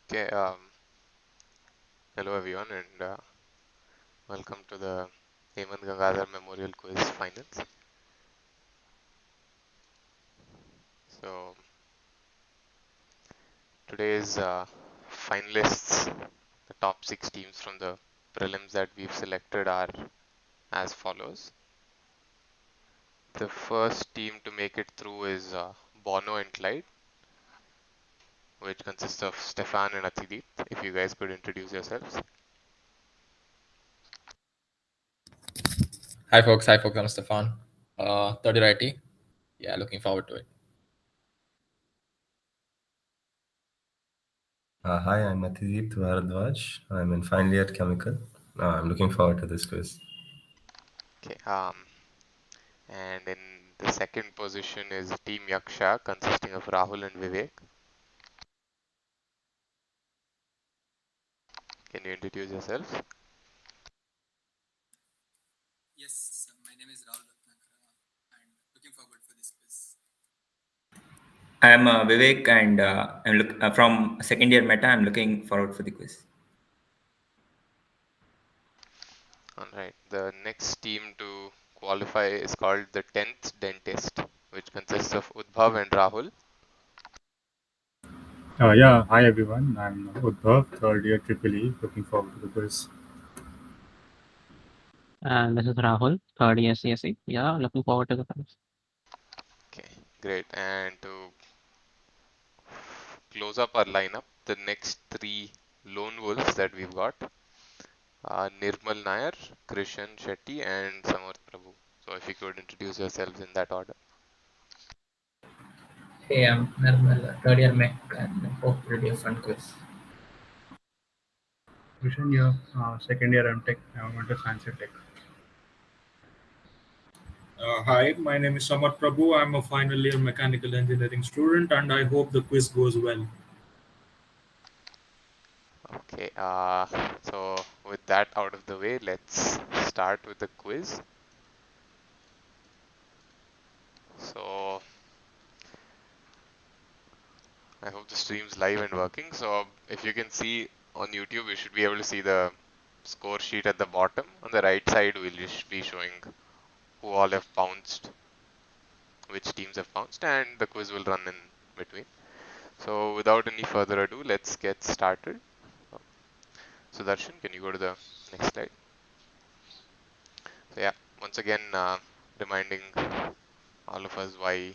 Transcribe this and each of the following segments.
Okay, hello everyone, and welcome to the Hemanth Gangadhar Memorial Quiz Finals. So today's finalists, the top 6 teams from the prelims that we've selected are as follows. The first team to make it through is Bono and Clyde, which consists of Stefan and Atidit. If you guys could introduce yourselves. Hi folks, I'm Stefan. Third year IT. Yeah, looking forward to it. Hi, I'm Mathideep Bharadwaj. I'm in final year chemical. I'm looking forward to this quiz. Okay, and in the second position is Team Yaksha, consisting of Rahul and Vivek. Can you introduce yourselves? Yes, my name is Rahul and looking forward for this quiz. I am Vivek and from second year Meta. I'm looking forward for the quiz. Alright, the next team to qualify is called the 10th Dentist, which consists of Udbhav and Rahul. Hi everyone. I'm Udbhav, third year Triple E. Looking forward to the quiz. And this is Rahul, third year CSE. Yeah, looking forward to the quiz. Okay, great. And to close up our lineup, the next 3 lone wolves that we've got are Nirmal Nair, Krishan Shetty, and Samarth Prabhu. So if you could introduce yourselves in that order. Hey, I'm Nirmal, third year Mech, and hope it will be a fun quiz. Vishen, yeah, second year M.Tech. I'm under Science and Tech. Hi, my name is Samarth Prabhu. I'm a final year mechanical engineering student and I hope the quiz goes well. Okay, so with that out of the way, let's start with the quiz. So I hope the stream's live and working. So if you can see on YouTube, you should be able to see the score sheet at the bottom. On the right side, we'll just be showing who all have bounced, which teams have bounced, and the quiz will run in between. So without any further ado, let's get started. So Darshan, can you go to the next slide? So yeah, once again, reminding all of us why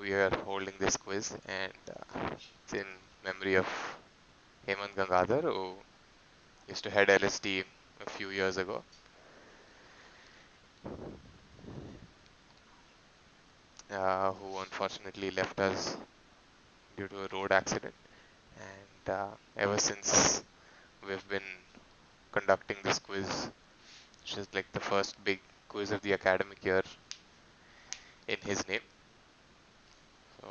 we are holding this quiz, and it's in memory of Hemanth Gangadhar, who used to head LSD a few years ago. Who unfortunately left us due to a road accident. And ever since we've been conducting this quiz, which is like the first big quiz of the academic year in his name. So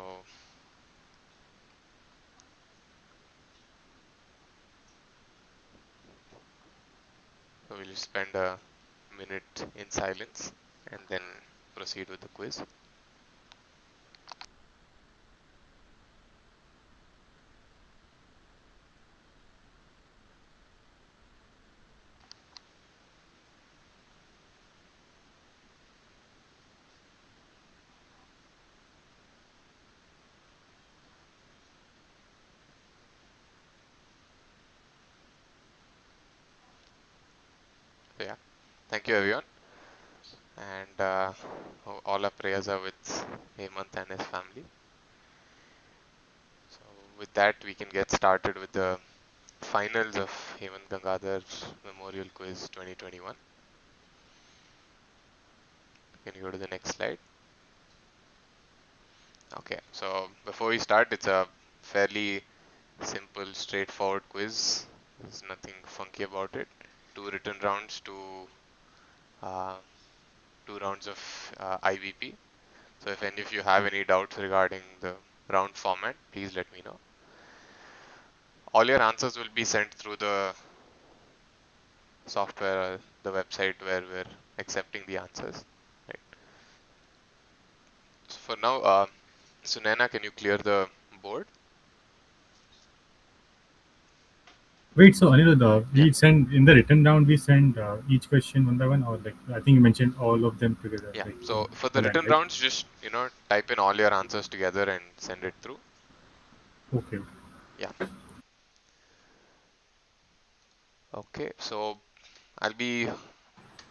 we'll just spend a minute in silence and then proceed with the quiz. So yeah, thank you everyone. And all our prayers are with Hemanth and his family. So with that, we can get started with the finals of Hemanth Gangadhar Memorial Quiz 2021. Can you go to the next slide? Okay, so before we start, it's a fairly simple, straightforward quiz. There's nothing funky about it. 2 written rounds, uh, 2 rounds of IBP. So if any of you have any doubts regarding the round format, please let me know. All your answers will be sent through the software, the website where we're accepting the answers. Right. So for now, Sunena, can you clear the board? Wait, so Anirudh, Yeah. we send in the written round, we send each question one by one, or like I think you mentioned all of them together, Yeah. like So for the one line, written right? rounds, just type in all your answers together and send it through. Okay. Yeah. Okay. So I'll be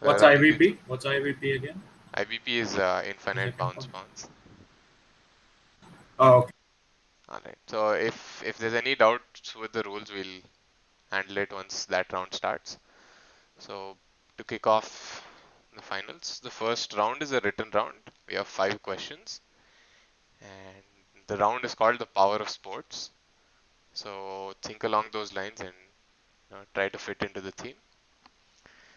What's running the IVP? What's IVP again? IVP is Is infinite it bounce confirmed? bounce. Oh, okay. All right. So if there's any doubts with the rules, we'll handle it once that round starts. So to kick off the finals, the first round is a written round. We have 5 questions, and the round is called the power of sports. So think along those lines and try to fit into the theme.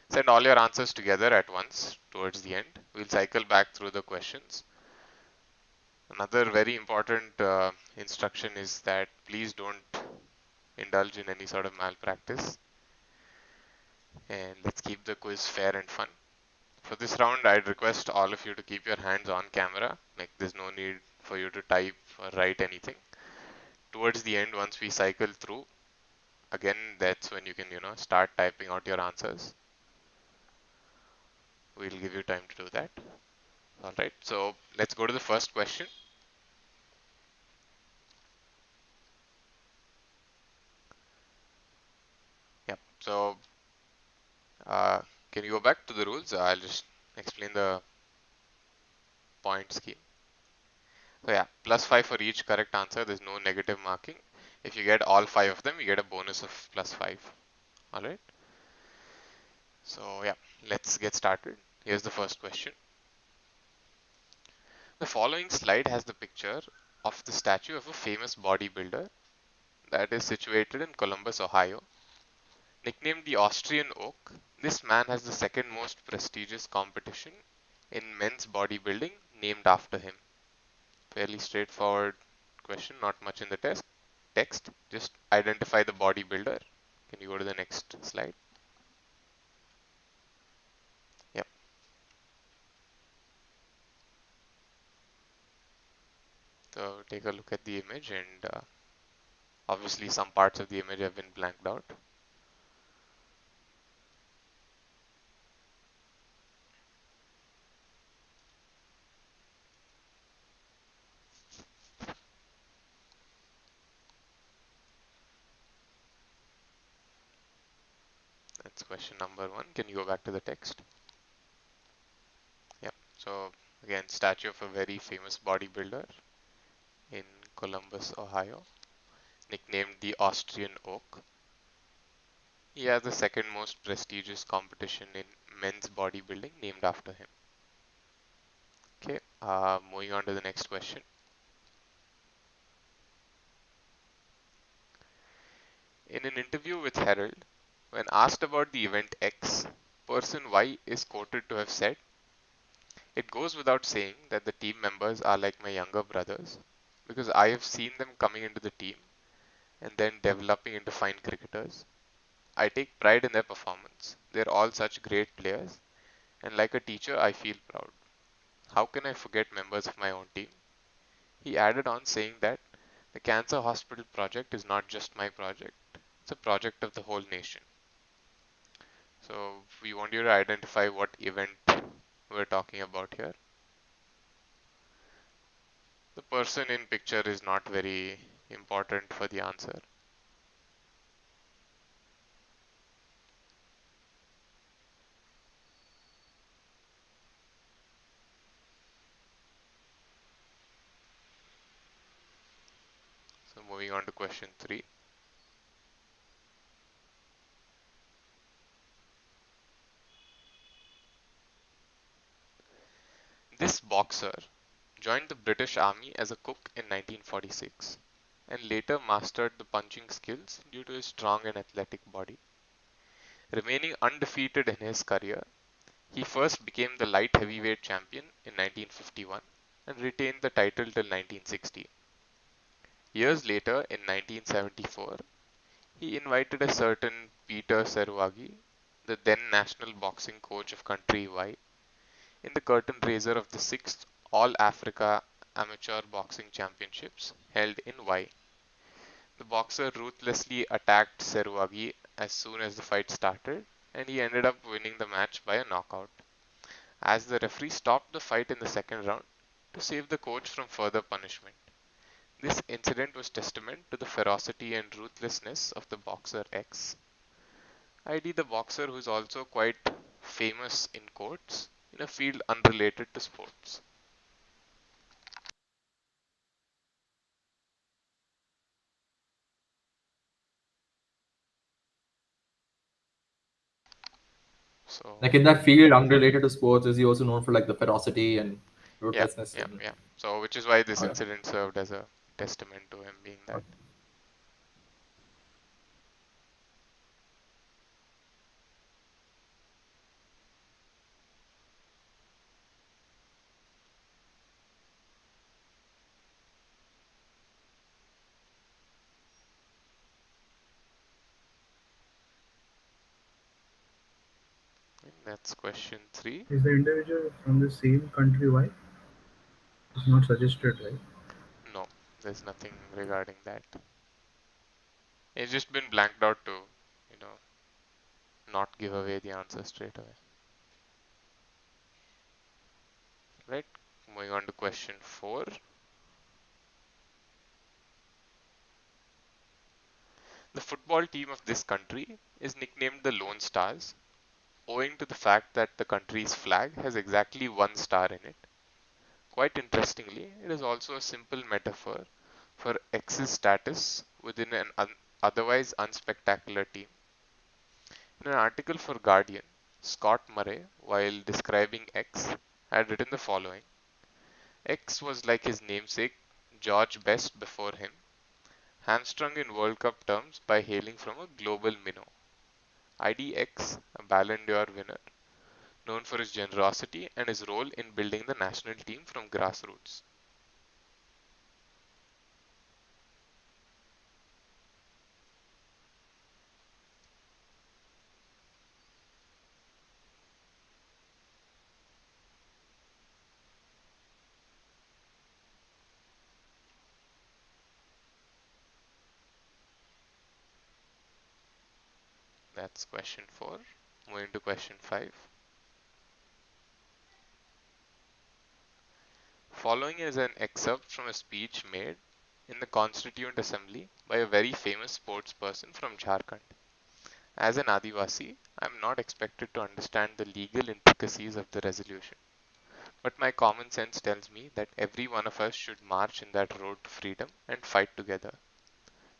Send all your answers together at once towards the end. We'll cycle back through the questions. Another very important instruction is that please don't indulge in any sort of malpractice, and let's keep the quiz fair and fun. For this round, I'd request all of you to keep your hands on camera. Like there's no need for you to type or write anything. Towards the end, once we cycle through, again, that's when you can, start typing out your answers. We'll give you time to do that. All right, so let's go to the first question. Yep, so can you go back to the rules? I'll just explain the point scheme. So yeah, +5 for each correct answer. There's no negative marking. If you get all 5 of them, you get a bonus of +5. All right. So yeah, let's get started. Here's the first question. The following slide has the picture of the statue of a famous bodybuilder that is situated in Columbus, Ohio. Nicknamed the Austrian Oak, this man has the second most prestigious competition in men's bodybuilding named after him. Fairly straightforward question, not much in the text. Just identify the bodybuilder. Can you go to the next slide? Yep. So take a look at the image, and obviously some parts of the image have been blanked out. That's question number 1. Can you go back to the text? Yep. So again, statue of a very famous bodybuilder in Columbus, Ohio, nicknamed the Austrian Oak. He has the second most prestigious competition in men's bodybuilding named after him. Okay, moving on to the next question. In an interview with Herald, when asked about the event X, person Y is quoted to have said, "It goes without saying that the team members are like my younger brothers because I have seen them coming into the team and then developing into fine cricketers. I take pride in their performance. They're all such great players, and like a teacher, I feel proud. How can I forget members of my own team?" He added on saying that the cancer hospital project is not just my project, it's a project of the whole nation. So we want you to identify what event we're talking about here. The person in picture is not very important for the answer. So moving on to question 3. This boxer joined the British Army as a cook in 1946 and later mastered the punching skills due to his strong and athletic body. Remaining undefeated in his career, he first became the light heavyweight champion in 1951 and retained the title till 1960. Years later, in 1974, he invited a certain Peter Serwagi, the then national boxing coach of country Y, in the curtain raiser of the 6th All Africa Amateur Boxing Championships held in Y. The boxer ruthlessly attacked Seruagi as soon as the fight started, and he ended up winning the match by a knockout, as the referee stopped the fight in the second round to save the coach from further punishment. This incident was testament to the ferocity and ruthlessness of the boxer X. ID the boxer who is also quite famous in courts in a field unrelated to sports. So Like in that field unrelated to sports, is he also known for like the ferocity and yeah, ruthlessness? yeah, And... yeah. So which is why this Okay. incident served as a testament to him being that. And that's question 3. Is the individual from the same country? Why? It's not suggested, right? No, there's nothing regarding that. It's just been blanked out to, you know, not give away the answer straight away. Right? Moving on to question 4. The football team of this country is nicknamed the Lone Stars, owing to the fact that the country's flag has exactly one star in it. Quite interestingly, it is also a simple metaphor for X's status within an otherwise unspectacular team. In an article for Guardian, Scott Murray, while describing X, had written the following: X was like his namesake, George Best before him, hamstrung in World Cup terms by hailing from a global minnow. IDX, a Ballon d'Or winner, known for his generosity and his role in building the national team from grassroots. That's question 4. Moving to question 5. Following is an excerpt from a speech made in the Constituent Assembly by a very famous sportsperson from Jharkhand. As an Adivasi, I am not expected to understand the legal intricacies of the resolution, but my common sense tells me that every one of us should march in that road to freedom and fight together.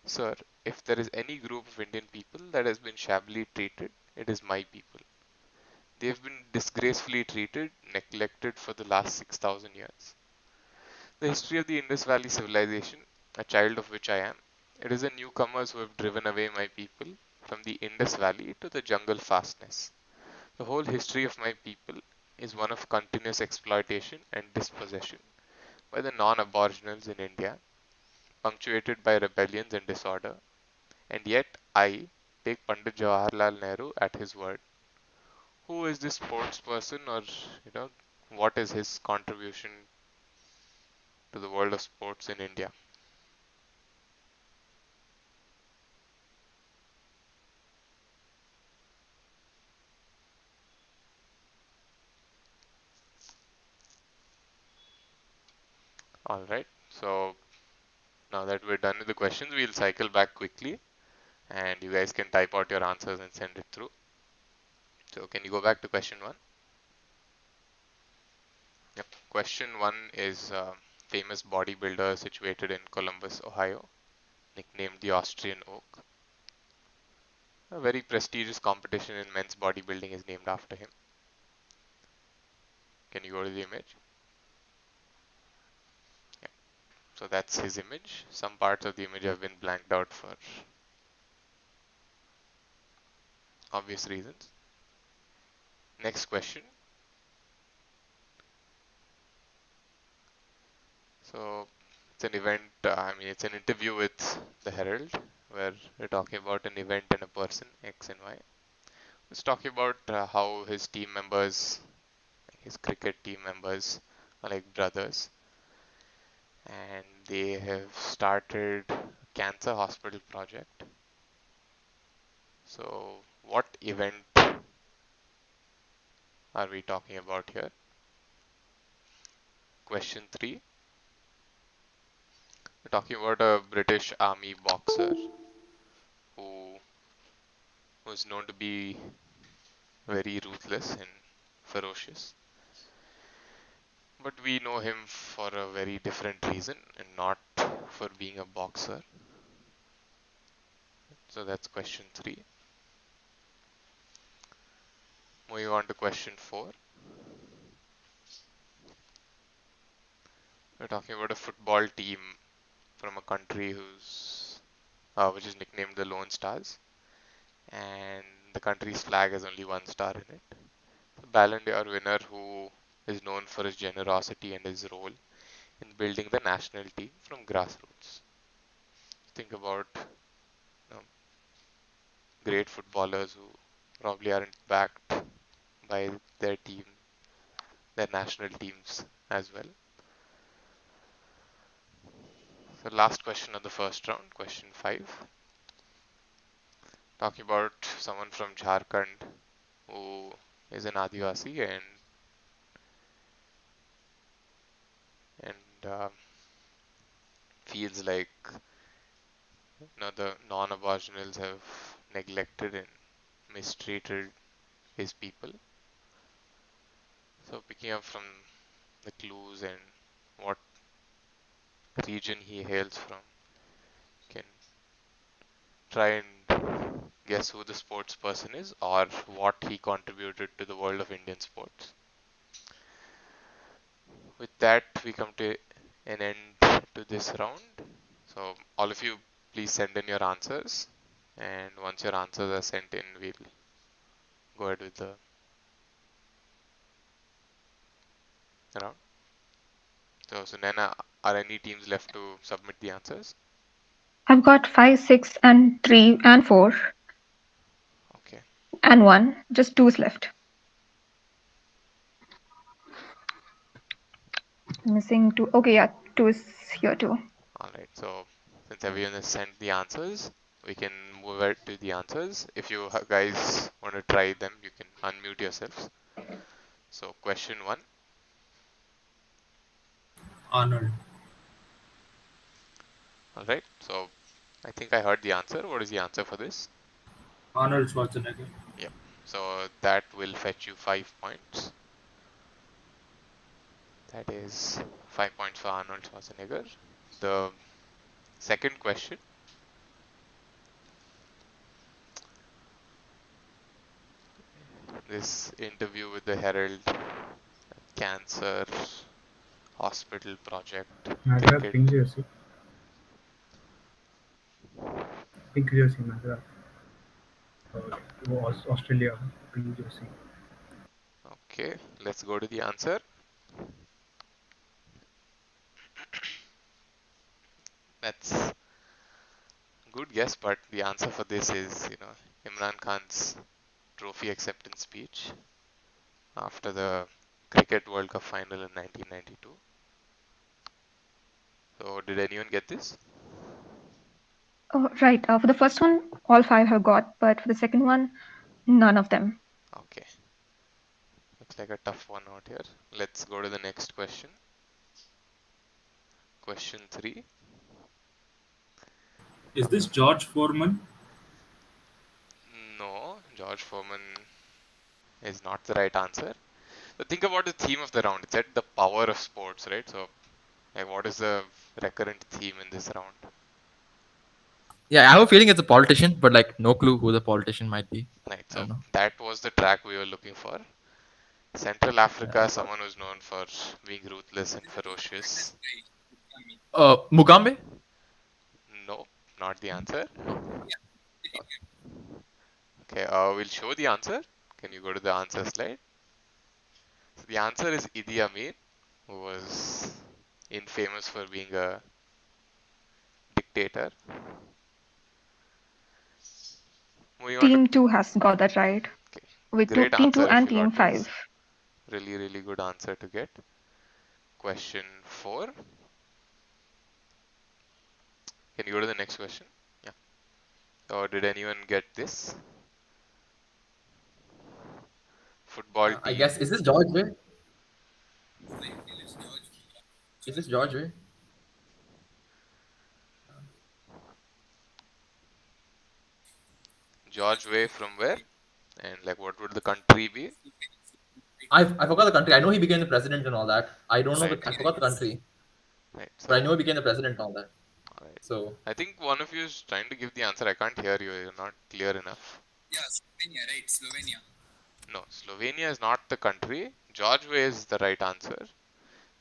Sir, if there is any group of Indian people that has been shabbily treated, it is my people. They have been disgracefully treated, neglected for the last 6,000 years. The history of the Indus Valley civilization, a child of which I am, it is the newcomers who have driven away my people from the Indus Valley to the jungle fastness. The whole history of my people is one of continuous exploitation and dispossession by the non-aboriginals in India, punctuated by rebellions and disorder, and yet I take Pandit Jawaharlal Nehru at his word. Who is this sports person, or what is his contribution to the world of sports in India? Alright, so now that we're done with the questions, we'll cycle back quickly and you guys can type out your answers and send it through. So can you go back to question 1? Yep. Question 1 is famous bodybuilder situated in Columbus, Ohio, nicknamed the Austrian Oak. A very prestigious competition in men's bodybuilding is named after him. Can you go to the image? Yeah. So that's his image. Some parts of the image have been blanked out for obvious reasons. Next question. So it's an event, it's an interview with the Herald where we're talking about an event and a person, X and Y. Let's talk about how his team members, his cricket team members, are like brothers, and they have started cancer hospital project. So what event are we talking about here? Question 3. We're talking about a British Army boxer who was known to be very ruthless and ferocious. But we know him for a very different reason and not for being a boxer. So that's question 3. Moving on to question 4. We're talking about a football team from a country which is nicknamed the Lone Stars, and the country's flag has only one star in it. The Ballon d'Or winner who is known for his generosity and his role in building the national team from grassroots. Think about great footballers who probably aren't backed by their team, their national teams as well. So last question of the first round, question 5. Talking about someone from Jharkhand who is an Adivasi and feels like the non-Aboriginals have neglected and mistreated his people. So picking up from the clues and what region he hails from, can try and guess who the sports person is or what he contributed to the world of Indian sports. With that, we come to an end to this round. So all of you, please send in your answers, and once your answers are sent in, we'll go ahead with the round. So Sunaina, are any teams left to submit the answers? I've got 5, 6, and 3, and 4. Okay. And 1. Just 2 is left. Missing 2. Okay, yeah, 2 is here too. Alright, so since everyone has sent the answers, we can move ahead to the answers. If you guys want to try them, you can unmute yourselves. So question 1. Arnold. Alright, so I think I heard the answer. What is the answer for this? Arnold Schwarzenegger. Yep. So that will fetch you 5 points. That is 5 points for Arnold Schwarzenegger. The second question. This interview with the Herald, cancer hospital project, Madras, pink jersey. Pink jersey, Madras. Australia, pink jersey. Okay, let's go to the answer. That's a good guess, but the answer for this is, Imran Khan's trophy acceptance speech after the Cricket World Cup final in 1992. So, did anyone get this? Oh, right. For the first one, all 5 have got, but for the second one, none of them. Okay. Looks like a tough one out here. Let's go to the next question. Question 3. Is this George Foreman? No, George Foreman is not the right answer. So think about the theme of the round. It's the power of sports, right? So, what is the recurrent theme in this round? Yeah, I have a feeling it's a politician, but no clue who the politician might be. Right. I don't So know. that was the track we were looking for. Central Africa, someone who's known for being ruthless and ferocious. Mugambe? No, not the answer. Okay, we'll show the answer. Can you go to the answer slide? So the answer is Idi Amin, who was infamous for being a dictator. Team 2 has got that right. Okay. With Great Team 2 answer if and you Team got 5. this. Really, really good answer to get. Question 4. Can you go to the next question? Yeah. Or did anyone get this? Football team. I guess, is this George Way? I feel it's George. Is this George Way? George Way from where? And like what would the country be? I forgot the country. I know he became the president and all that. I don't know Right. I forgot the country, Right. but I know So, he became the president and all that. alright. So I think one of you is trying to give the answer. I can't hear you. You're not clear enough. Yeah, Slovenia, right? Slovenia. No, Slovenia is not the country. George Way is the right answer.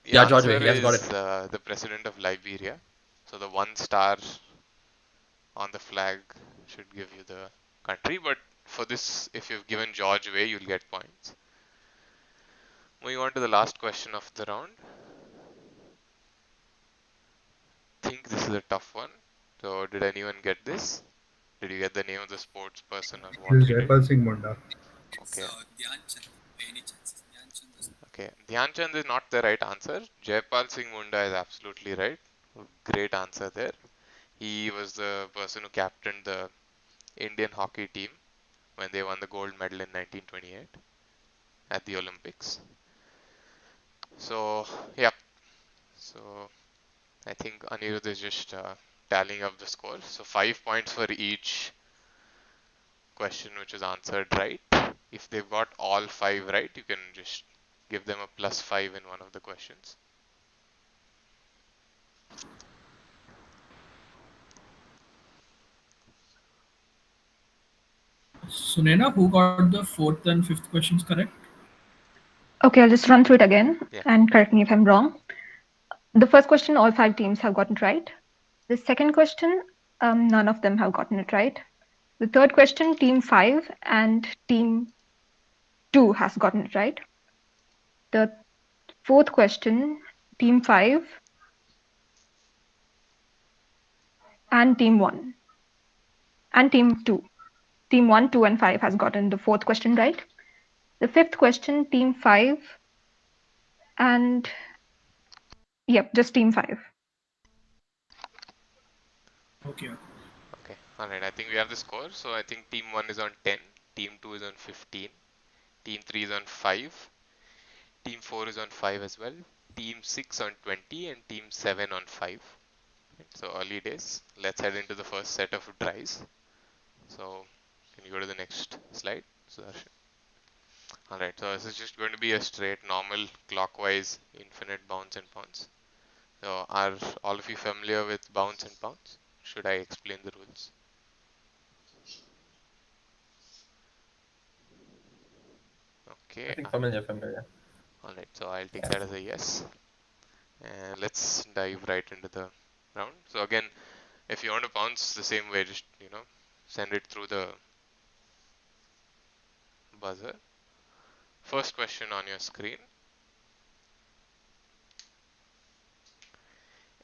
The yeah, George answer Way. Yes, got is it. the president of Liberia. So the 1 star on the flag should give you the country. But for this, if you've given George Way, you'll get points. Moving on to the last question of the round. I think this is a tough one. So did anyone get this? Did you get the name of the sports person or what This is he did? Jaipal Singh Munda. It's Okay. Dhyan Chand. By any chances? Dhyan Chand was Okay. Dhyan Chand is not the right answer. Jaipal Singh Munda is absolutely right. Great answer there. He was the person who captained the Indian hockey team when they won the gold medal in 1928 at the Olympics. So, yeah. So, I think Anirudh is just tallying up the scores. So, 5 points for each question which is answered right. If they've got all 5 right, you can just give them a +5 in one of the questions. Sunena, who got the fourth and fifth questions correct? Okay, I'll just run through it again Yeah. and correct me if I'm wrong. The first question, all 5 teams have gotten right. The second question, none of them have gotten it right. The third question, team 5 and team 2 has gotten it right. The fourth question, team 5 and team 1 and team 2. Team 1, 2 and 5 has gotten the fourth question right. The fifth question, team 5 and yep, just team 5. Okay. Okay. Alright, I think we have the score. So I think team 1 is on 10, team 2 is on 15, team 3 is on 5, team 4 is on 5 as well, team 6 on 20 and team 7 on 5. So early days. Let's head into the first set of tries. So can you go to the next slide, Sudarshan? Alright, so this is just going to be a straight normal clockwise infinite bounce and pounce. So are all of you familiar with bounce and pounce? Should I explain the rules? Okay. I think familiar. Alright, so I'll take that as a yes. And let's dive right into the round. So again, if you want to bounce the same way, just send it through the buzzer. First question on your screen.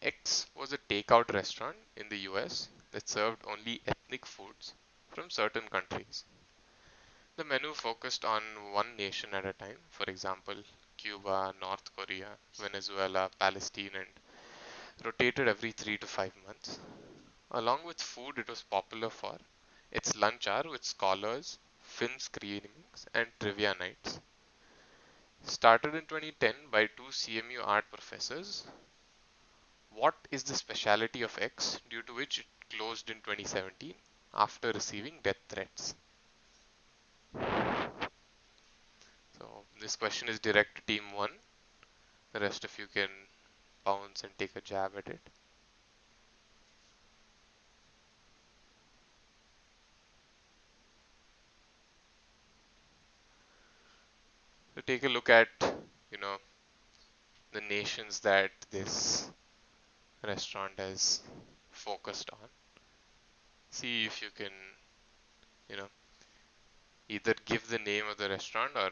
X was a takeout restaurant in the US that served only ethnic foods from certain countries. The menu focused on one nation at a time, for example, Cuba, North Korea, Venezuela, Palestine, and rotated every 3 to 5 months. Along with food, it was popular for its lunch hour with scholars, film screenings, and trivia nights. Started in 2010 by 2 CMU art professors. What is the speciality of X due to which it closed in 2017 after receiving death threats? So this question is direct to team 1. The rest of you can bounce and take a jab at it. So take a look at, the nations that this restaurant has focused on. See if you can, either give the name of the restaurant or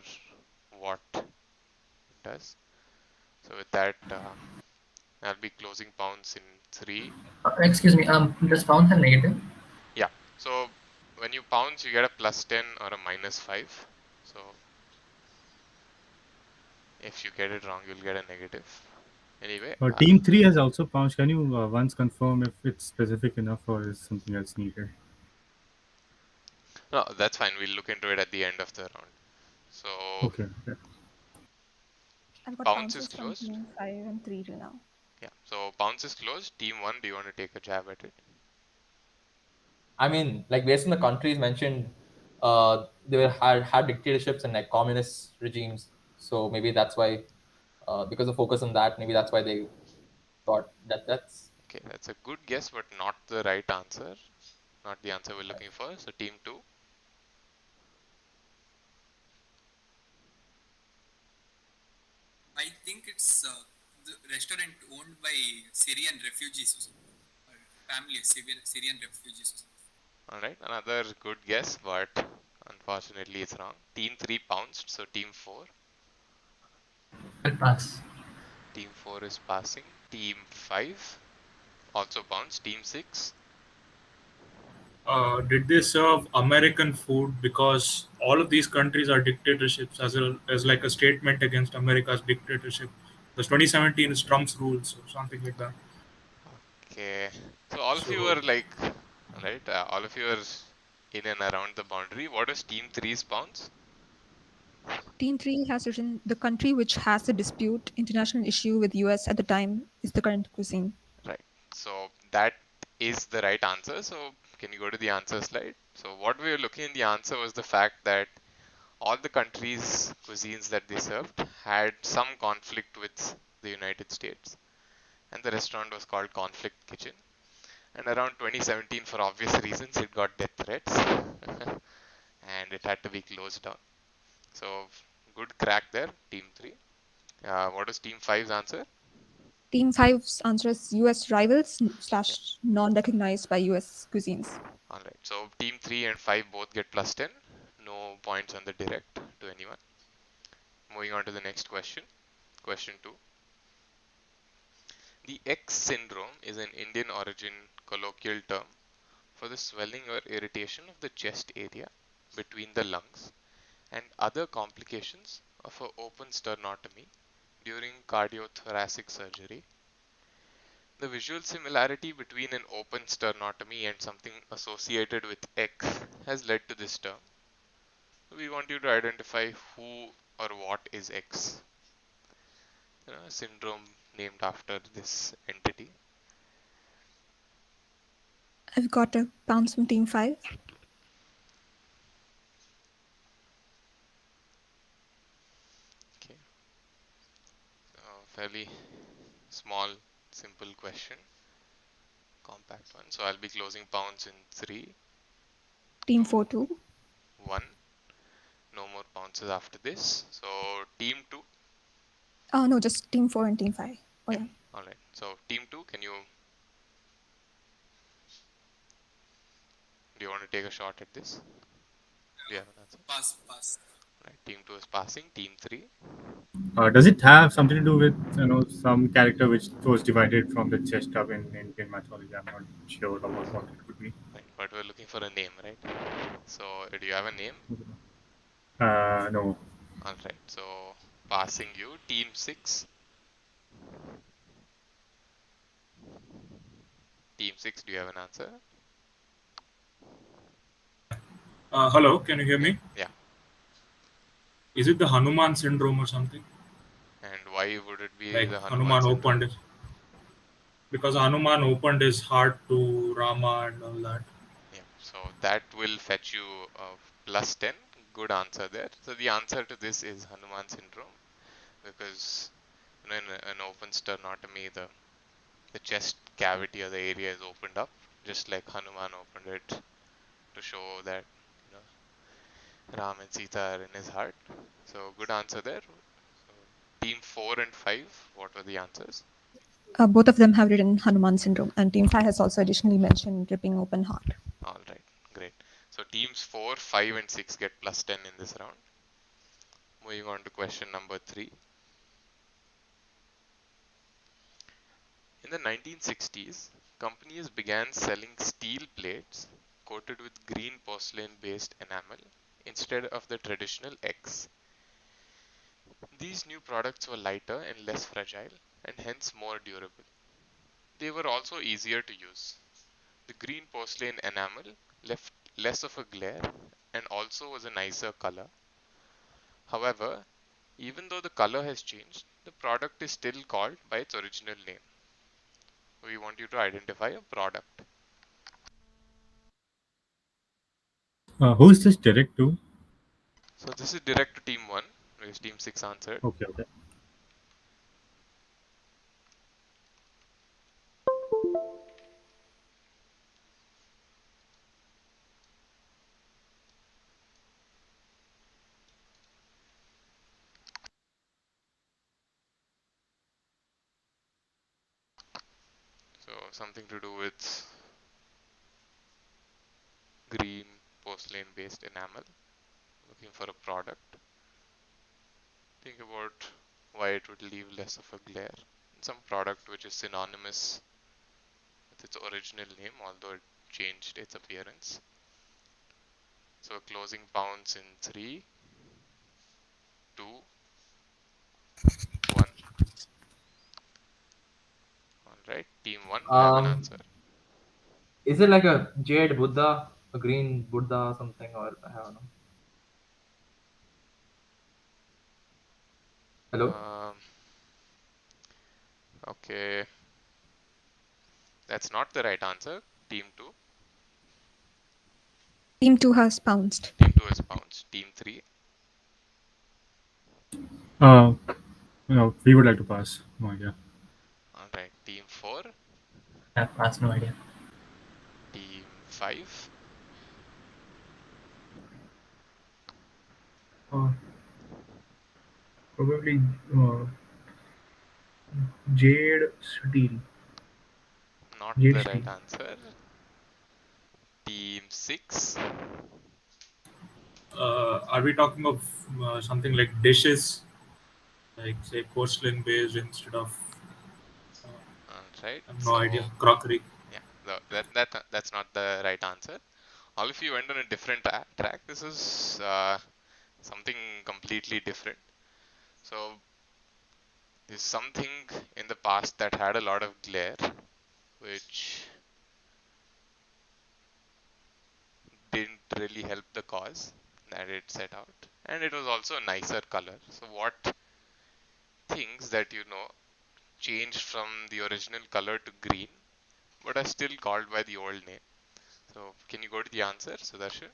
what it does. So with that, I'll be closing pounds in 3. Excuse me. Does pounds have negative? Yeah. So when you pounce, you get a +10 or a -5. So if you get it wrong, you'll get a negative. Anyway, Team 3 has also pounced. Can you once confirm if it's specific enough or is something else needed? no, that's fine. We'll look into it at the end of the round. So Okay. I've got bounce is bounces from closed. team 5 and 3 till now. Yeah. So bounce is closed. Team 1, do you want to take a jab at it? I mean, like based on the countries mentioned, they had dictatorships and like communist regimes. So maybe that's why, because of focus on that, maybe that's why they thought that that's. Okay, that's a good guess, but not the right answer. Not the answer we're looking for. So team 2. I think it's the restaurant owned by Syrian refugees or something, or family of Syrian refugees or something. Alright, another good guess, but unfortunately it's wrong. Team 3 pounced, so team 4. I'll pass. Team 4 is passing. Team 5 also pounced. Team 6. Did they serve American food? Because all of these countries are dictatorships, as like a statement against America's dictatorship. Because 2017 is Trump's rules or something like that. Okay, so all of you So are like, right, all of you are in and around the boundary. What is team 3's bounce? Team 3 has written the country which has a dispute, international issue with US at the time is the current cuisine. Right, so that is the right answer. So can you go to the answer slide? So what we were looking in the answer was the fact that all the countries' cuisines that they served had some conflict with the United States, and the restaurant was called Conflict Kitchen. And around 2017, for obvious reasons, it got death threats and it had to be closed down. So good crack there, Team 3. What is Team 5's answer? Team 5's answer is US rivals Yeah. / non-recognized by US cuisines. Alright, so Team 3 and 5 both get plus 10. No points on the direct to anyone. Moving on to the next question. Question 2. The X syndrome is an Indian origin colloquial term for the swelling or irritation of the chest area between the lungs and other complications of an open sternotomy during cardiothoracic surgery. The visual similarity between an open sternotomy and something associated with X has led to this term. We want you to identify who or what is X. A syndrome named after this entity. I've got a bounce from Team 5. Okay. Fairly small, simple question. Compact one. So I'll be closing pounds in 3. Team 2, 4 too. 1. No more bounces after this. So team 2. Oh no, just Team 4 and Team 5. Oh yeah. Alright. So team 2, do you want to take a shot at this? Do you have an answer? Pass. Right. Team 2 is passing. Team 3. Does it have something to do with some character which was divided from the chest up in Indian mythology? I'm not sure about what it could be. Right. But we're looking for a name, right? So do you have a name? No. Alright. So passing you. Team 6. Team 6, do you have an answer? hello, can you hear me? Yeah. Is it the Hanuman syndrome or something? And why would it be Like the Hanuman Hanuman syndrome? opened it. Because Hanuman opened his heart to Rama and all that. Yeah, so that will fetch you plus 10. Good answer there. So the answer to this is Hanuman syndrome, because in an open sternotomy, the chest cavity or the area is opened up, just like Hanuman opened it to show that Ram and Sita are in his heart. So good answer there. So team 4 and 5, what were the answers? Both of them have written Hanuman syndrome, and Team 5 has also additionally mentioned dripping open heart. All right, great. So teams 4, 5, and 6 get plus 10 in this round. Moving on to question number 3. In the 1960s, companies began selling steel plates coated with green porcelain-based enamel instead of the traditional X. These new products were lighter and less fragile and hence more durable. They were also easier to use. The green porcelain enamel left less of a glare and also was a nicer color. However, even though the color has changed, the product is still called by its original name. We want you to identify a product. Who is this direct to? So this is direct to team 1, because team 6 answered. Okay, okay. So something to do with green porcelain based enamel. Looking for a product. Think about why it would leave less of a glare. Some product which is synonymous with its original name, although it changed its appearance. So closing bounce in 3, 2, 1. Alright, team 1, you have an answer. Is it like a jade Buddha, a green Buddha, something, or I don't know? Hello. Okay, that's not the right answer. Team 2. Team 2 has bounced. Team 2 has bounced. Team 3. No, we would like to pass. No idea. Alright, team 4. I pass, no idea. Team 5. Probably jade steel. Not Jade the steel. right answer. Team 6. Are we talking of something like dishes, like say porcelain based instead of? Alright, I have no so idea. Crockery. yeah, that's not the right answer. All of you went on a different track. This is something completely different. So there's something in the past that had a lot of glare, which didn't really help the cause that it set out, and it was also a nicer color. So what things that changed from the original color to green but are still called by the old name? So can you go to the answer, Sudarshan?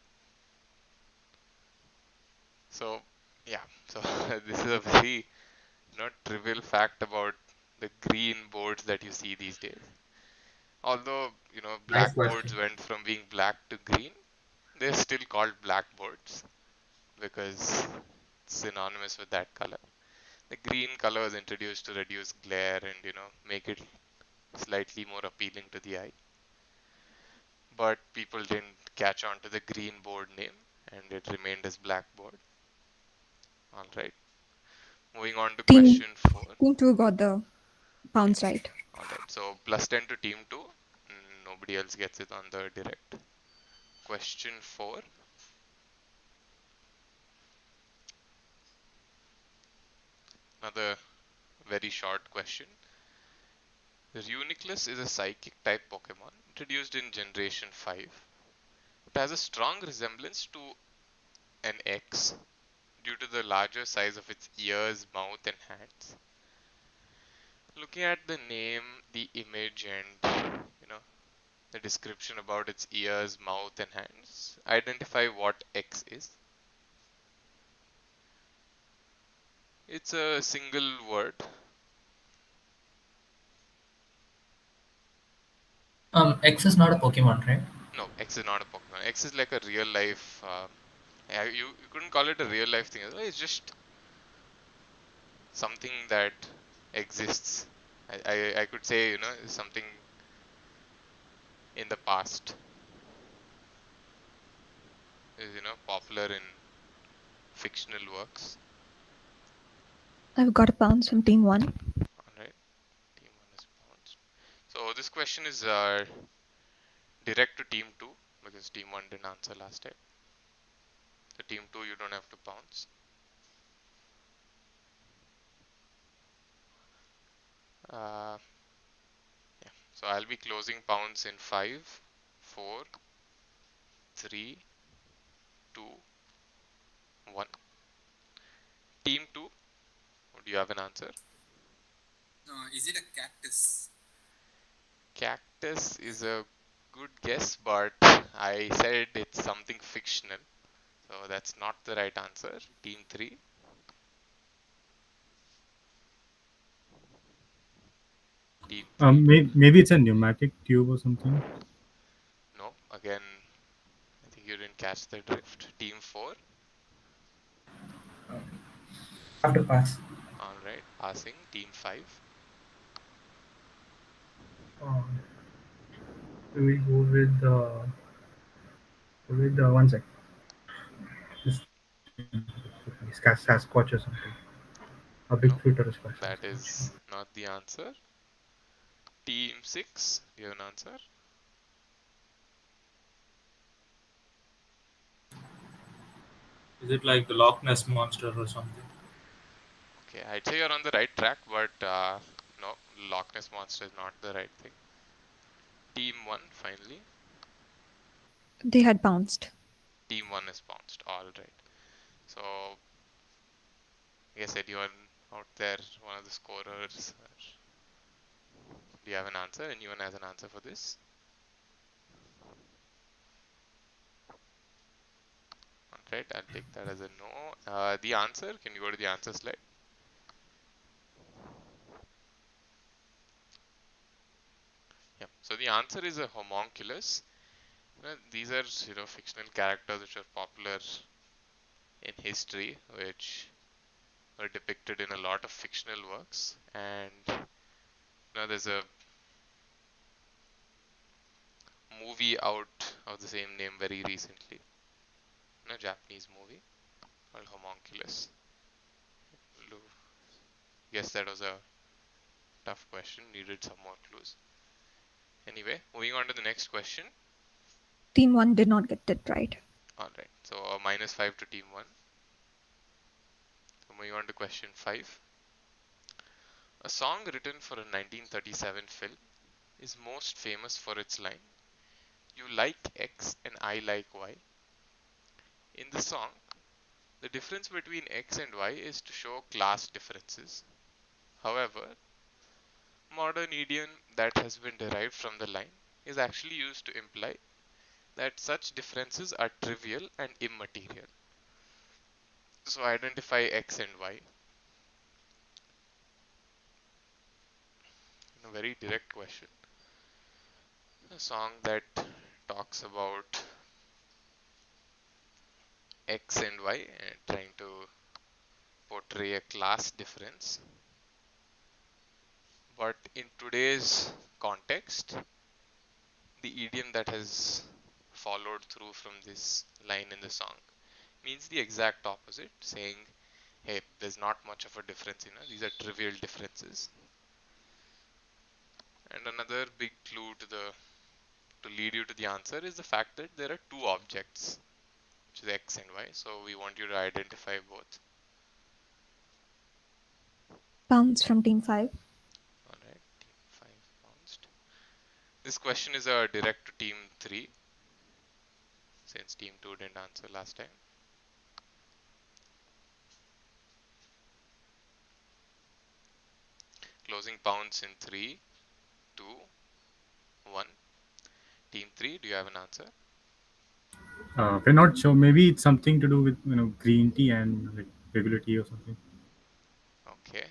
So yeah, so this is a very not trivial fact about the green boards that you see these days. Although Nice blackboards question. went from being black to green, they're still called blackboards because it's synonymous with that color. The green color was introduced to reduce glare and make it slightly more appealing to the eye. But people didn't catch on to the green board name and it remained as blackboard. Alright. Moving on to Team question 4. Team 2 got the bounce right. Alright, so plus 10 to team 2. Nobody else gets it on the direct. Question 4. Another very short question. Reuniclus is a psychic type Pokemon introduced in Generation 5. It has a strong resemblance to an X due to the larger size of its ears, mouth, and hands. Looking at the name, the image, and the description about its ears, mouth, and hands, identify what X is. It's a single word. X is not a Pokemon, right? No, X is not a Pokemon. X is like a real life. You couldn't call it a real life thing. It's just something that exists. I could say something in the past is popular in fictional works. I've got a bounce from Team 1. Alright, team 1 is bounced. So this question is direct to team 2 because team 1 didn't answer last time. So team 2 you don't have to bounce. Yeah. So I'll be closing pounds in 5, 4, 3, 2, 1. Team 2, do you have an answer? Is it a cactus? Cactus is a good guess, but I said it's something fictional. So that's not the right answer. Team 3. Team 3. Maybe it's a pneumatic tube or something. No, again, I think you didn't catch the drift. Team 4. Have to pass. Alright, passing. Team 5. We will go with the one sec. This Sasquatch or something. A No, Bigfoot or a Sasquatch. that is not the answer. Team 6, do you have an answer? Is it like the Loch Ness monster or something? Okay, I'd say you're on the right track, but no, Loch Ness monster is not the right thing. Team 1, finally. They had bounced. Team 1 is bounced. Alright. So, I guess anyone out there, one of the scorers, do you have an answer? Anyone has an answer for this? Alright, I'll take that as a no. The answer, can you go to the answer slide? Yeah, so the answer is a homunculus. These are fictional characters which are popular in history, which are depicted in a lot of fictional works, and there's a movie out of the same name very recently, a Japanese movie called Homunculus. Guess that was a tough question, needed some more clues. Anyway, moving on to the next question. Team 1 did not get it right. Alright, so a -5 to Team 1. So moving on to question 5. A song written for a 1937 film is most famous for its line, "You like X and I like Y." In the song, the difference between X and Y is to show class differences. However, modern idiom that has been derived from the line is actually used to imply that such differences are trivial and immaterial. So identify X and Y. A very direct question. A song that talks about X and Y and trying to portray a class difference. But in today's context, the idiom that has followed through from this line in the song means the exact opposite, saying, hey, there's not much of a difference, these are trivial differences. And another big clue to lead you to the answer is the fact that there are two objects, which is X and Y. So we want you to identify both. Bounce from Team 5. Alright, Team 5 bounced. This question is a direct to Team 3, since Team 2 didn't answer last time. Closing pounds in 3, 2, 1. Team 3, do you have an answer? We're not sure. Maybe it's something to do with green tea and like regular tea or something. Okay.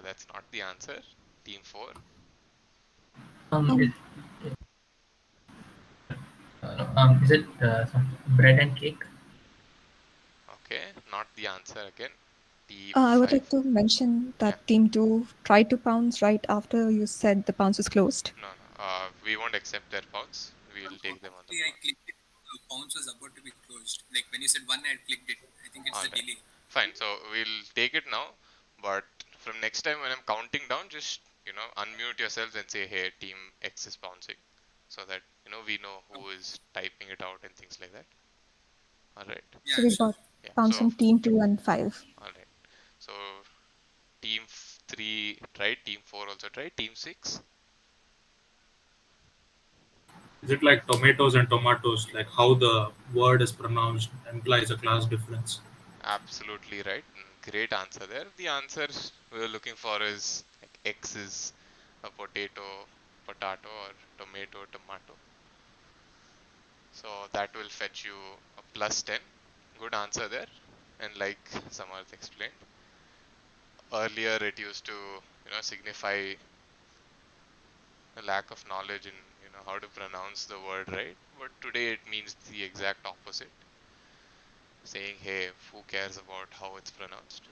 That's not the answer. Team 4. Is it some bread and cake? Okay, not the answer again. Team I would 5. like to mention that Team 2 tried to pounce right after you said the pounce was closed. No. We won't accept their pounds. We'll take them on the I clicked it. The pounce was about to be closed. Like when you said 1, I clicked it. I think it's the delay. Fine. So we'll take it now. But from next time when I'm counting down, just unmute yourselves and say, hey, Team X is bouncing, so that we know who is typing it out and things like that. All right. So we got bounce from Team 2 and 5. All right. So Team 3 tried, Team 4 also tried, Team 6. Is it like tomatoes and tomatoes, like how the word is pronounced implies a class difference? Absolutely right. Great answer there. The answer we were looking for is like X is a potato, potato, or tomato, tomato. So that will fetch you a plus 10. Good answer there. And like Samarth explained, earlier it used to, signify a lack of knowledge in, how to pronounce the word right. But today it means the exact opposite. Saying, hey, who cares about how it's pronounced?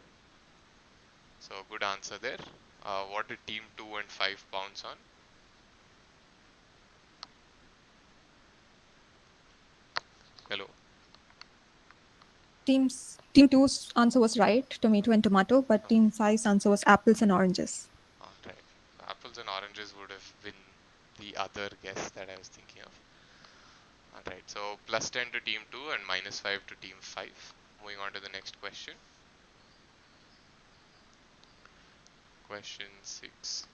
So good answer there. What did team 2 and 5 pounds on? Hello. Team 2's answer was right, tomato and tomato, but Team 5's answer was apples and oranges. Alright. Apples and oranges would have been the other guess that I was thinking of. Alright, so plus 10 to team 2 and minus 5 to team 5. Moving on to the next question. Question 6.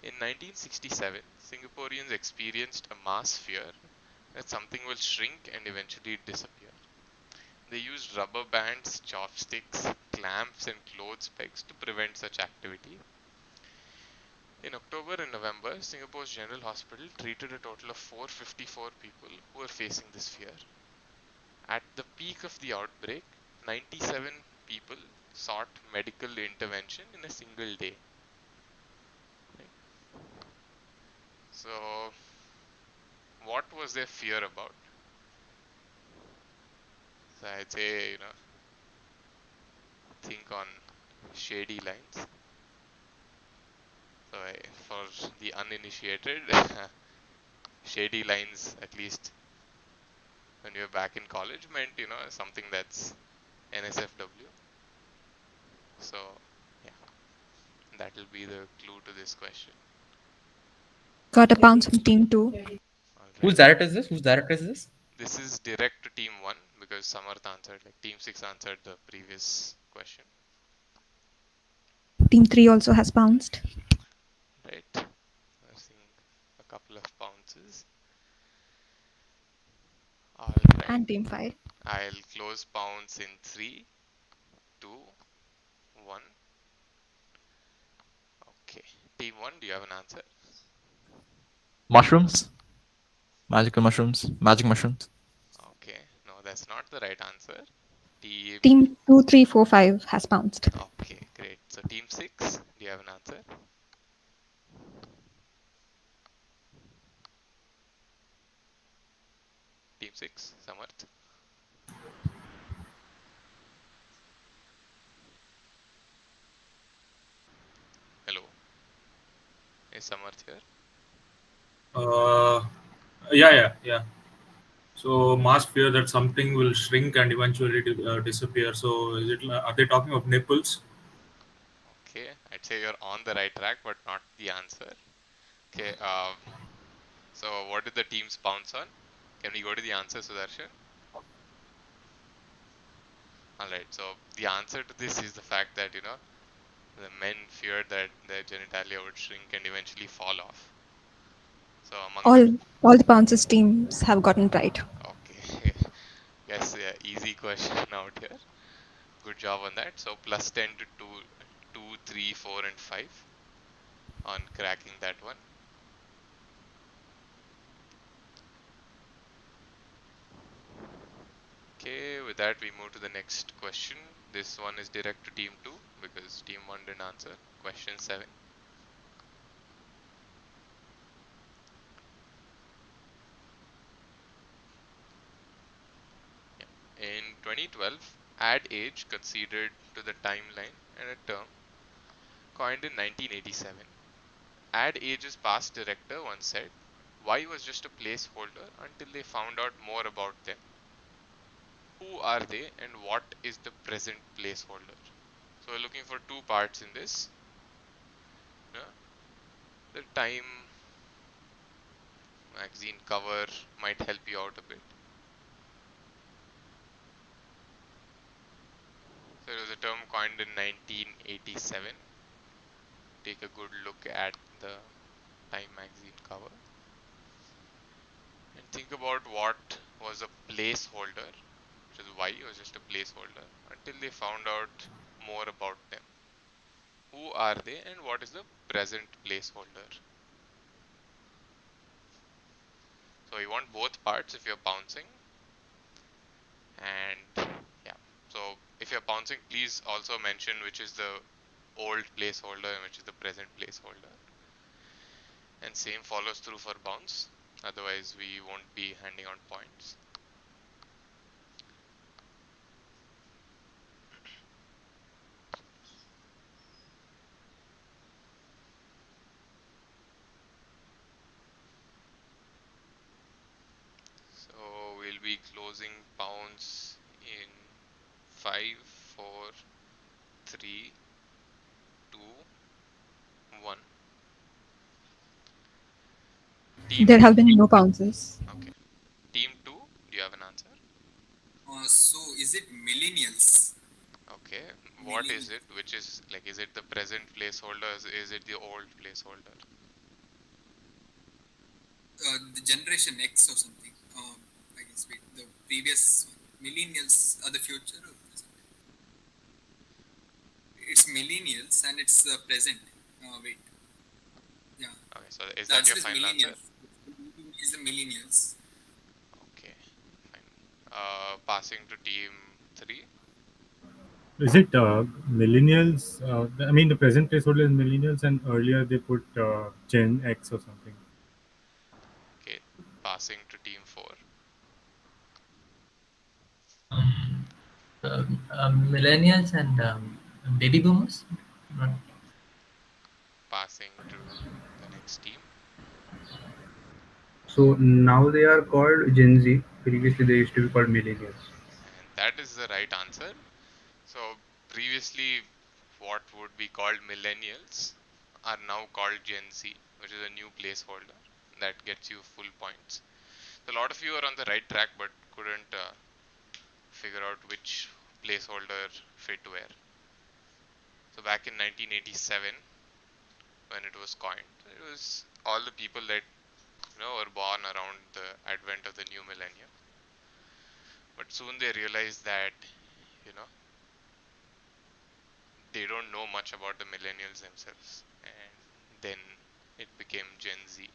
In 1967, Singaporeans experienced a mass fear that something will shrink and eventually disappear. They used rubber bands, chopsticks, clamps and clothes pegs to prevent such activity. In October and November, Singapore's General Hospital treated a total of 454 people who were facing this fear. At the peak of the outbreak, 97 people sought medical intervention in a single day. So, what was their fear about? So I'd say, think on shady lines. So for the uninitiated, shady lines, at least when you're back in college, meant, something that's NSFW. So, yeah, that will be the clue to this question. Got a pounce from Team 2. Alright. Whose director is this? Whose director is this? This is direct to Team 1 because Samarth answered, like Team 6 answered the previous question. Team 3 also has pounced. Right. We're seeing a couple of bounces. Alright. And Team 5. I'll close pounds in 3, 2, 1. Okay. Team 1, do you have an answer? Mushrooms? Magical mushrooms? Magic mushrooms? Okay. No, that's not the right answer. Team 2, 3, 4, 5 has pounced. Okay, great. So Team 6, do you have an answer? Team 6, Samarth? Hello. Is Samarth here? Yeah. So mass fear that something will shrink and eventually disappear. So is it? Are they talking of nipples? Okay, I'd say you're on the right track, but not the answer. Okay. So what did the teams pounce on? Can we go to the answer, Sudarshan? Alright, so the answer to this is the fact that, the men feared that their genitalia would shrink and eventually fall off. So All the pounces teams have gotten right. Okay. Yes, yeah, easy question out here. Good job on that. So plus 10 to 2, 3, 4 and 5 on cracking that one. Okay, with that we move to the next question. This one is direct to team 2 because team 1 didn't answer. Question 7. In 2012, Ad Age conceded to the timeline and a term coined in 1987. Ad Age's past director once said, "Y was just a placeholder until they found out more about them." Who are they and what is the present placeholder? So we're looking for two parts in this. The Time magazine cover might help you out a bit. So it was a term coined in 1987. take a good look at the Time magazine cover and think about what was a placeholder, which is why it was just a placeholder, until they found out more about them. Who are they and what is the present placeholder? So you want both parts if you're bouncing, and yeah. So if you're bouncing, please also mention which is the old placeholder and which is the present placeholder. And same follows through for bounce, otherwise we won't be handing out points. So we'll be closing bounce in 5, 4, 3, 2, 1. There have been no bounces. Okay. Team 2, do you have an answer? So is it millennials? Okay. What is it? Which is like, is it the present placeholder? Is it the old placeholder? The generation X or something. I guess wait, the previous one. Millennials are the future or present? It's millennials and it's present. Wait. Yeah. Okay, so is The that your answer is final answer? millennials. Is the millennials. Okay, fine. Passing to team 3. Is it millennials? I mean, the present placeholder is millennials, and earlier they put Gen X or something. Okay, passing to team 4. Millennials and baby boomers. Passing to the next team. So now they are called Gen Z. Previously they used to be called millennials. And that is the right answer. So previously what would be called millennials are now called Gen Z, which is a new placeholder that gets you full points. So a lot of you are on the right track but couldn't figure out which placeholder fit where. So back in 1987, when it was coined, it was all the people that were born around the advent of the new millennium. But soon they realized that they don't know much about the millennials themselves, and then it became Gen Z.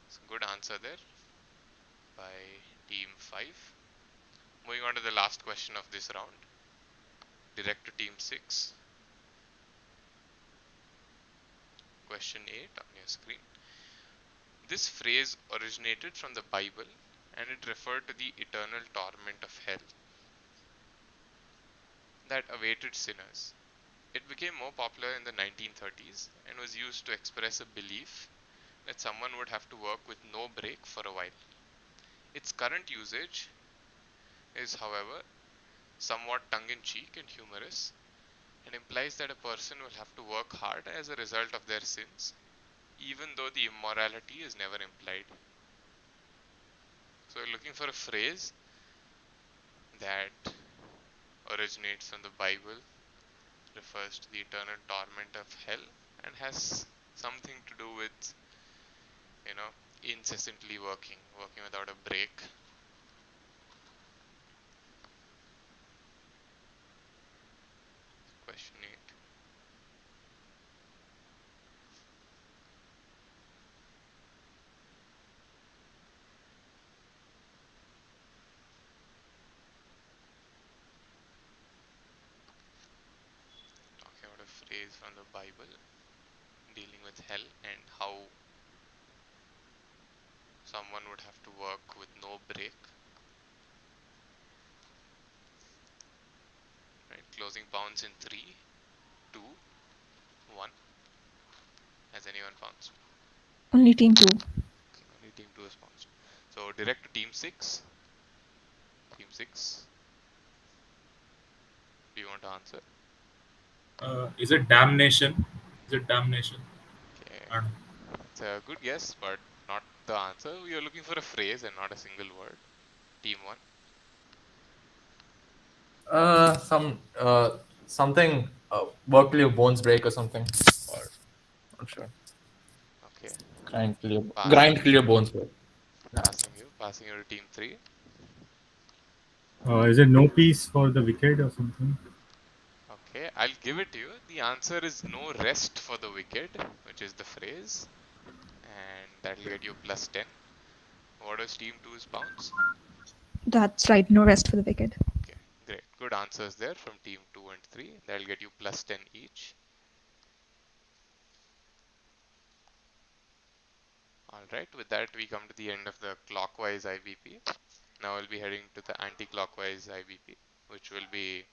So good answer there by team 5. Moving on to the last question of this round. Direct to team 6. Question 8 on your screen. This phrase originated from the Bible and it referred to the eternal torment of hell that awaited sinners. It became more popular in the 1930s and was used to express a belief that someone would have to work with no break for a while. Its current usage is, however, somewhat tongue-in-cheek and humorous and implies that a person will have to work hard as a result of their sins, even though the immorality is never implied. So we're looking for a phrase that originates from the Bible, refers to the eternal torment of hell, and has something to do with, incessantly working without a break. Question 8. Talking about a phrase from the Bible dealing with hell and how someone would have to work with no break. Right, closing bounce in 3, 2, 1. Has anyone bounced? Only team 2. Okay, only team 2 has bounced. So direct to team 6. Team 6. Do you want to answer? Is it damnation? Is it damnation? Okay. It's a good guess, but not the answer. We are looking for a phrase and not a single word. Team 1. Something work till your bones break or something. Or Not sure. Okay. Grind till your, Passing grind till you. your bones break. Passing you to team 3. Is there no piece for the wicket or something? Okay, I'll give it to you. The answer is no rest for the wicket, which is the phrase, and that'll get you plus 10. What was team 2's bounce? That's right. No rest for the wicket. Okay, great. Good answers there from team 2 and 3. That'll get you plus 10 each. Alright, with that we come to the end of the clockwise IBP. Now we'll be heading to the anti-clockwise IBP, which will be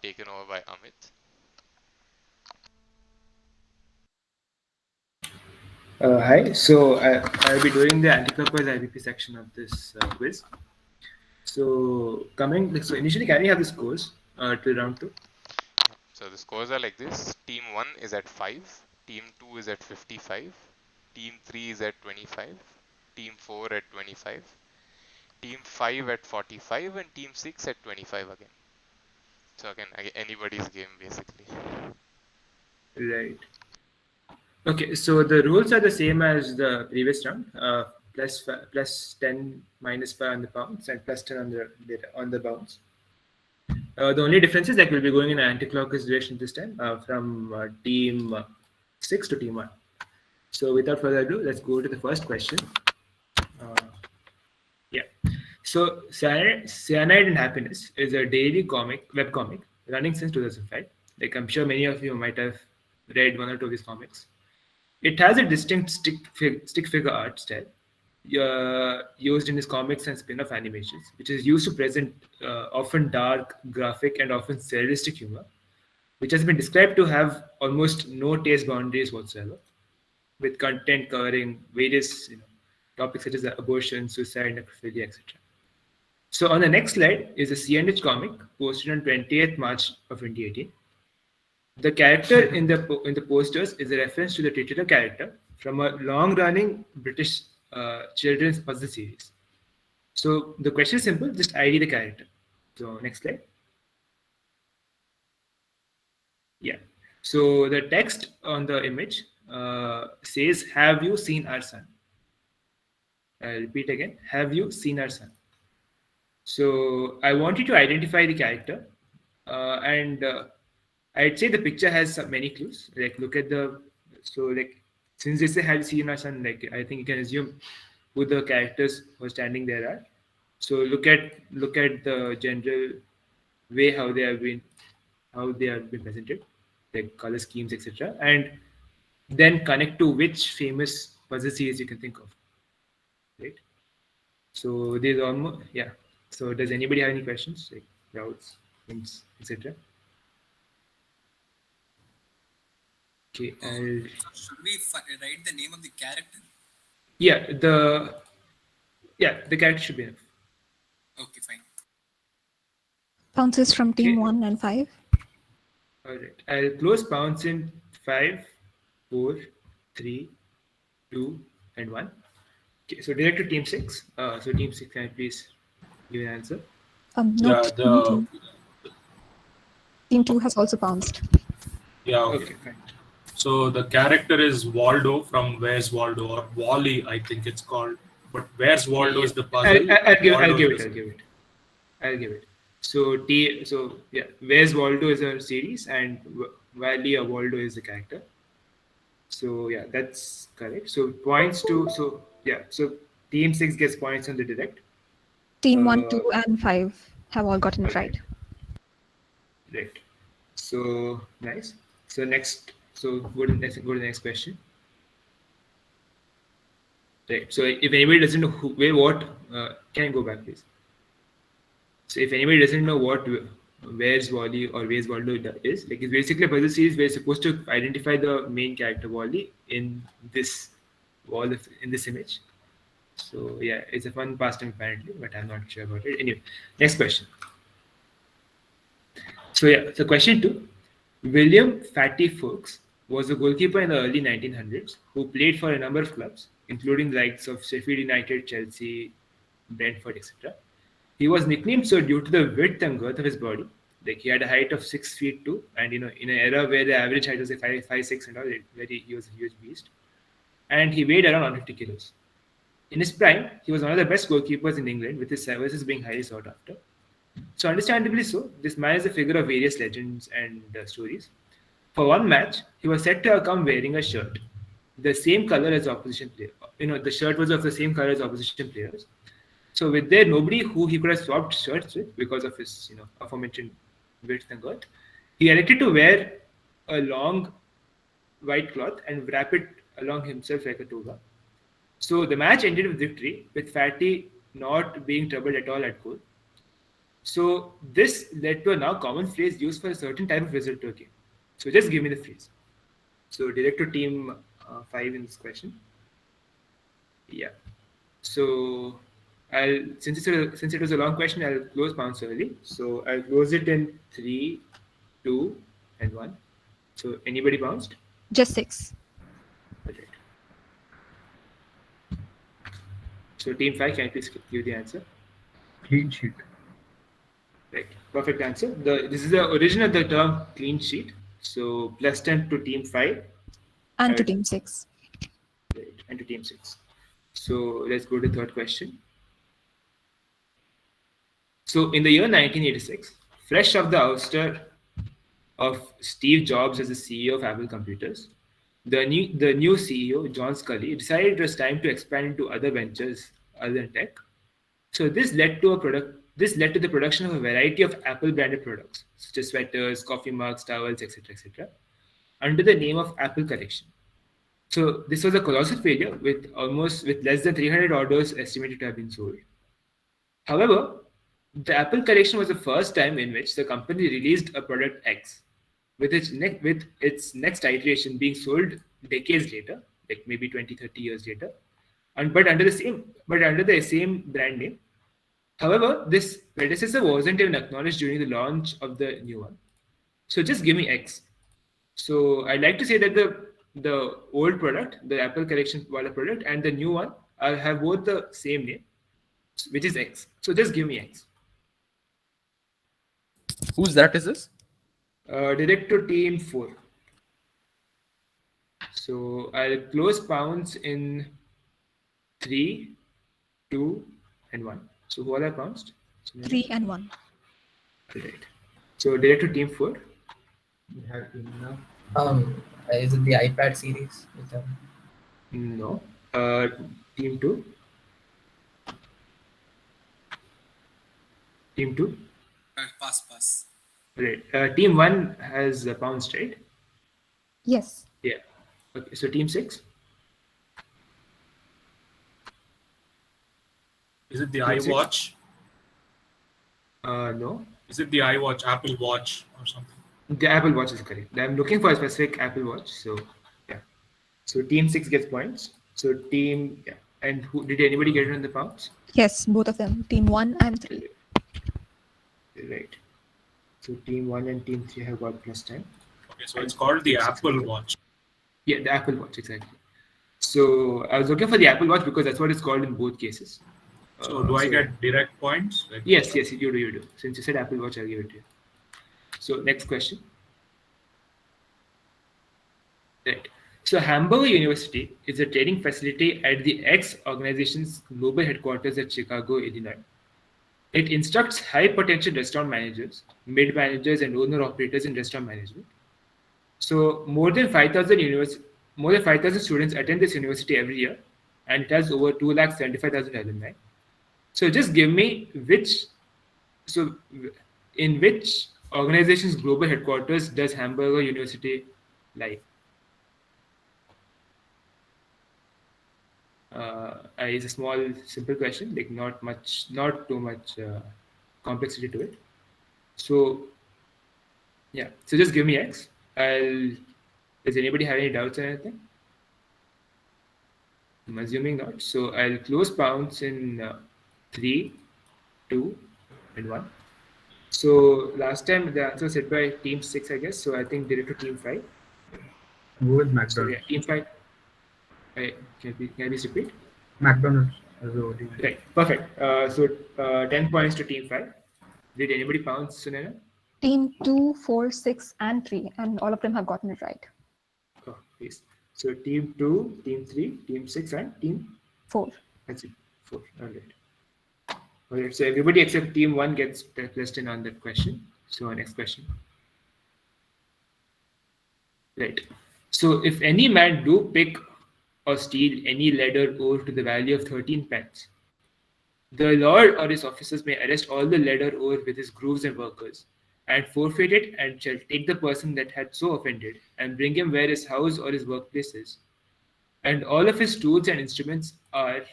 taken over by Amit. Hi, so I'll be doing the anti-clockwise IBP section of this quiz. So initially, can we have the scores till round 2? So the scores are like this. Team 1 is at 5, Team 2 is at 55, Team 3 is at 25, Team 4 at 25, Team 5 at 45, and Team 6 at 25 again. So again, anybody's game basically. Right. Okay, so the rules are the same as the previous round. Plus 10, minus 5 on the bounce, and plus 10 on the bounce. The only difference is that we'll be going in an anti-clockwise direction this time, from team 6 to team 1. So without further ado, let's go to the first question. So Cyanide and Happiness is a daily webcomic running since 2005. Like, I'm sure many of you might have read one or two of these comics. It has a distinct stick figure art style used in his comics and spin-off animations, which is used to present often dark, graphic, and often surrealistic humor, which has been described to have almost no taste boundaries whatsoever, with content covering various topics such as abortion, suicide, necrophilia, etc. So on the next slide is a CNH comic posted on 20th March of 2018. The character in the posters is a reference to the titular character from a long-running British children's puzzle series. So the question is simple: just ID the character. So next slide. Yeah. So the text on the image says, "Have you seen our son?" I'll repeat again. Have you seen our son? So I want you to identify the character, and I'd say the picture has many clues. Like, look at since they say "Have you seen our son?" Like, I think you can assume who the characters who are standing there are. So look at the general way how they have been presented, like color schemes, etc., and then connect to which famous puzzle series you can think of. Right. So there's almost So does anybody have any questions, like doubts, hints, etc.? Okay, should we write the name of the character? The character should be enough. Okay, fine. Bounces from team 1 and 5. All right, I'll close bounce in 5, 4, 3, 2, and 1. Okay, so direct to team 6. So team 6, can I please give an answer? No, team 2 has also bounced. Yeah. Okay, fine. So the character is Waldo from Where's Waldo, or Wally, I think it's called. But Where's Waldo is the puzzle. I'll give it. So Where's Waldo is a series, and Wally or Waldo is the character. So yeah, that's correct. So points to so team 6 gets points on the direct. Team 1, 2, and 5 have all gotten it right. Right. So nice. So go to the next question. Right. So if anybody doesn't know can I go back, please? So if anybody doesn't know what Where's Wally or Where's Waldo is, like, it's basically a puzzle series where you're supposed to identify the main character Wally in this image. So yeah, it's a fun pastime apparently, but I'm not sure about it. Anyway, next question. So question 2. William Fatty Foulkes was a goalkeeper in the early 1900s who played for a number of clubs, including the likes of Sheffield United, Chelsea, Brentford, etc. He was nicknamed so due to the width and girth of his body, Like he had a height of 6 feet 2, and in an era where the average height was like 5'6" and all, he was a huge beast. And he weighed around 150 kilos. In his prime, he was one of the best goalkeepers in England, with his services being highly sought after. So, understandably so, this man is a figure of various legends and stories. For one match, he was said to have come wearing a shirt, the same color as opposition player. The shirt was of the same color as opposition players. So, with there nobody who he could have swapped shirts with because of his, aforementioned width and girth, he elected to wear a long white cloth and wrap it along himself like a toga. So the match ended with victory, with Fatty not being troubled at all at goal. So this led to a now common phrase used for a certain type of result to a game. So just give me the phrase. So direct to team 5 in this question. Yeah. So since it was a long question, I'll close bounce early. So I'll close it in 3, 2, and 1. So anybody bounced? Just 6. Right. So team 5, can you please give the answer? Clean sheet. Right. Perfect answer. This is the origin of the term clean sheet. So plus 10 to team 5. And to team 6. Right. And to team 6. So let's go to the third question. So in the year 1986, fresh off the ouster of Steve Jobs as the CEO of Apple Computers, the new CEO, John Scully, decided it was time to expand into other ventures other than tech. So this led to the production of a variety of Apple branded products, such as sweaters, coffee mugs, towels, etc., under the name of Apple Collection. So this was a colossal failure with less than 300 orders estimated to have been sold. However, the Apple Collection was the first time in which the company released a product X, with its next iteration being sold decades later, like maybe 20-30 years later, but under the same brand name. However, this predecessor wasn't even acknowledged during the launch of the new one. So just give me X. So I'd like to say that the old product, the Apple Collection Wala product, and the new one have both the same name, which is X. So just give me X. Whose that is this? Direct to team 4. So I'll close pounds in 3, 2, and 1. So who are I pounced? 3 and 1. Right. So direct to team 4. We have team now. Is it the iPad series? No. Team 2. Team 2. Pass. Right. Team 1 has pounced, right? Yes. Yeah. Okay. So team 6. Is it the iWatch? No. Is it the iWatch, Apple Watch or something? The Apple Watch is correct. I'm looking for a specific Apple Watch. So yeah. So team 6 gets points. So team, yeah. And did anybody get it on the pounds? Yes, both of them. Team 1 and 3. Right. So team 1 and team 3 have got plus 10. Okay, so it's called the Apple Watch. Yeah, the Apple Watch, exactly. So I was looking for the Apple Watch because that's what it's called in both cases. So do I get direct points? Like yes, you do. Since you said Apple Watch, I'll give it to you. So next question. Right. So Hamburger University is a training facility at the X organization's global headquarters at Chicago, Illinois. It instructs high-potential restaurant managers, mid-managers, and owner-operators in restaurant management. So more than 5,000 students attend this university every year, and it has over 275,000 alumni. So just give me in which organization's global headquarters does Hamburger University lie? It's a small, simple question, like not too much complexity to it. So yeah, so just give me X. Does anybody have any doubts or anything? I'm assuming not. So I'll close pounds in 3, 2, and 1. So last time the answer was said by team 6, I guess. So I think direct to team 5. Go with McDonald's. So yeah, team 5. Can I please repeat? McDonald's as the OD. Right, perfect. So 10 points to team 5. Did anybody pounce, Sunena? Team 2, 4, 6, and 3, and all of them have gotten it right. Oh, please. So team 2, team 3, team 6, and team 4. That's it. 4. All right. All right. So everybody except team 1 gets plus 10 on that question. So next question. Right. So if any man do pick or steal any lead or ore to the value of 13 pence, the lord or his officers may arrest all the lead or ore with his grooves and workers, and forfeit it, and shall take the person that had so offended, and bring him where his house or his workplace is, and all of his tools and instruments are,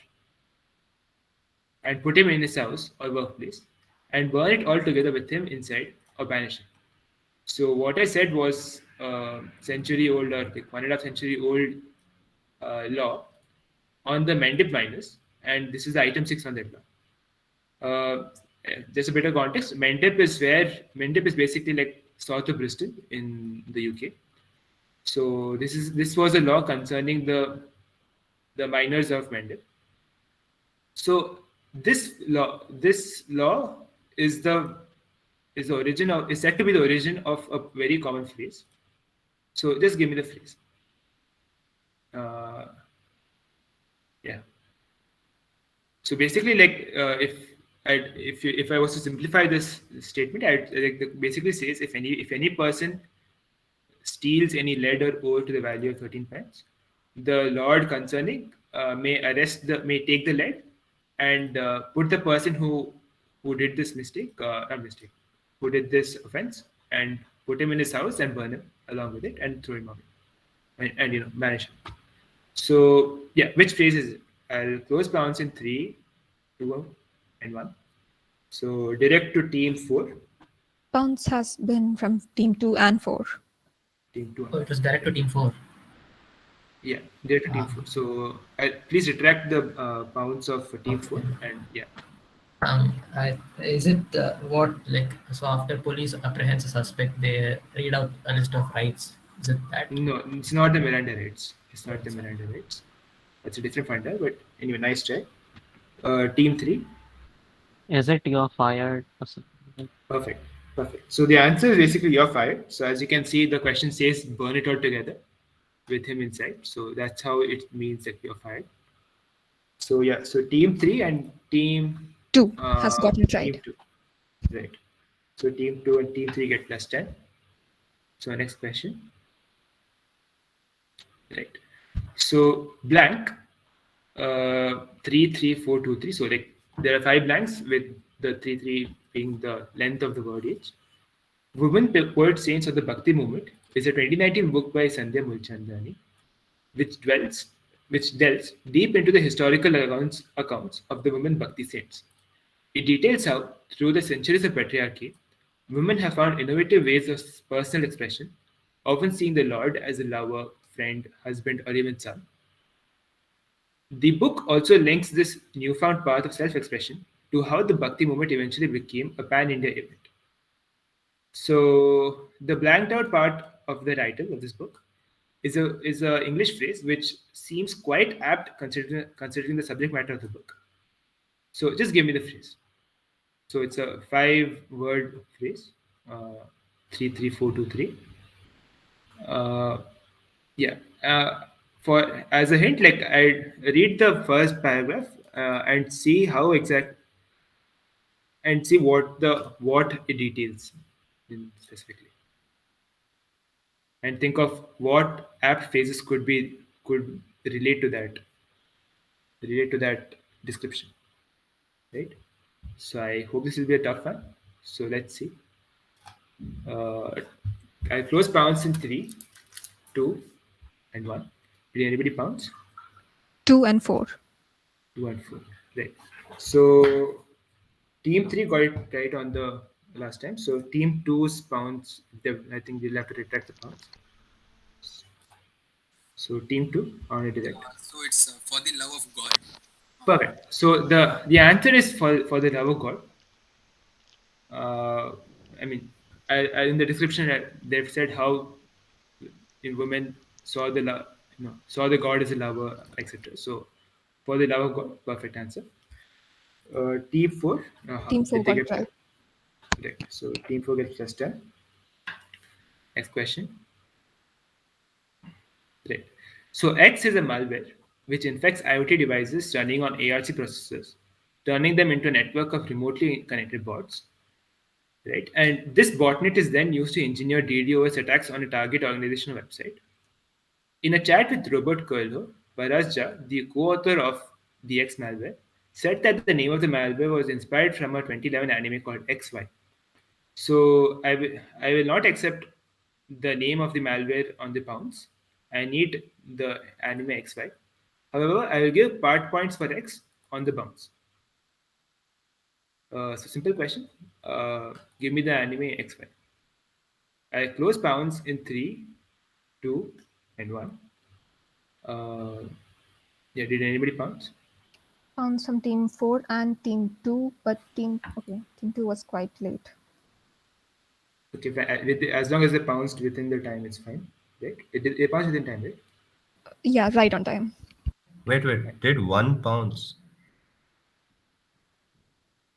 and put him in his house or workplace, and burn it all together with him inside, or banish him. So what I said was century old, or like 1.5 century old law on the Mendip miners, and this is the item 6 on that law. There's a bit of context. Mendip is basically like south of Bristol in the UK. So this was a law concerning the miners of Mendip. So this law is said to be the origin of a very common phrase. So just give me the phrase. Yeah. So basically, like if I was to simplify this statement, basically says if any person steals any lead or ore to the value of 13 pence, the lord concerning may take the lead and put the person who did this who did this offense, and put him in his house and burn him along with it, and throw him away, and banish him. So yeah, which phrase is it? I'll close bounds in 3, 2, and 1. So direct to team 4. Bounce has been from team 2 and 4. Team 2. Oh, it was direct to team 4. Yeah, direct to team 4. So please retract the bounds of team 4, and yeah. Is it what, like, so after police apprehends a suspect, they read out a list of rights? Is it that? No, it's not the Miranda rights. It's not the Miranda rights. That's a different funda, but anyway, nice try. Team 3. Is it you're fired? Perfect. So the answer is basically you're fired. So as you can see, the question says burn it all together with him inside. So that's how it means that you're fired. So yeah, so team 3 and team 2 has gotten it right. Team 2. Right. So team 2 and team 3 get plus 10. So next question. Right. So blank 3, 3, 4, 2, 3. So like there are 5 blanks with the 3, 3 being the length of the word each. Women Poet Saints of the Bhakti Movement is a 2019 book by Sandhya Mulchandani, which delves deep into the historical accounts of the women Bhakti saints. It details how, through the centuries of patriarchy, women have found innovative ways of personal expression, often seeing the Lord as a lover, friend, husband, or even son. The book also links this newfound path of self-expression to how the Bhakti movement eventually became a pan-India event. So the blanked out part of the title of this book is a English phrase which seems quite apt considering the subject matter of the book. So just give me the phrase. So it's a 5-word phrase. 3, 3, 4, 2, 3. For as a hint, like I read the first paragraph and see what it details specifically, and think of what apt phrases could relate to that description, right? So I hope this will be a tough one. So let's see. I close pounds in 3, 2, and 1. Did anybody pounds? 2 and 4. 2 and 4. Right. So team 3 got it right on the last time. So team 2's pounds, I think they'll have to retract the pounds. So team 2, I want to do that. So it's for the love of God. Perfect. So the answer is for the love of God. I mean, in the description they've said how women saw the God as a lover, etc. So for the love of God, perfect answer. Team 4. Team 4 got it right. Right. So team 4 gets plus 10. Next question. Right. So X is a malware which infects IoT devices running on ARC processors, turning them into a network of remotely connected bots. Right. And this botnet is then used to engineer DDoS attacks on a target organizational website. In a chat with Robert Coelho, Barazja, the co-author of the X malware, said that the name of the malware was inspired from a 2011 anime called XY. So I will not accept the name of the malware on the pounds. I need the anime XY. However, I will give part points for X on the bounds. So simple question. Give me the anime XY. I close pounds in 3, 2, and 1. Yeah, did anybody pounce? Found some team 4 and team 2, but team 2 was quite late. Okay, as long as they pounced within the time, it's fine. Right? They pounced within time, right? Yeah, right on time. Wait. Did one pounce?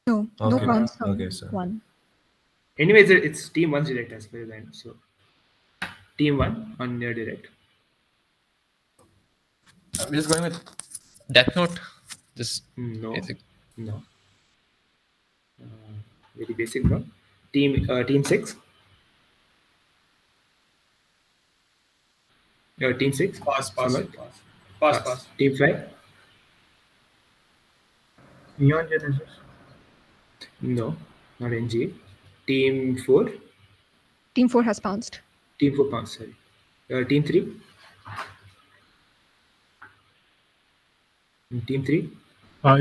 No, no Okay. pounds on Okay, sir. 1. Anyways, it's team 1's direct as per the line. So team 1 on your direct. I'm just going with Death Note. Just No. basic. No. Very basic, no. Team 6. Team 6. Pass. Samad? Pass. Team 5. Neon Genesis. No, not NG. Team 4. Team 4 has pounced. Team 4 pounds, sorry. Team 3. Team 3.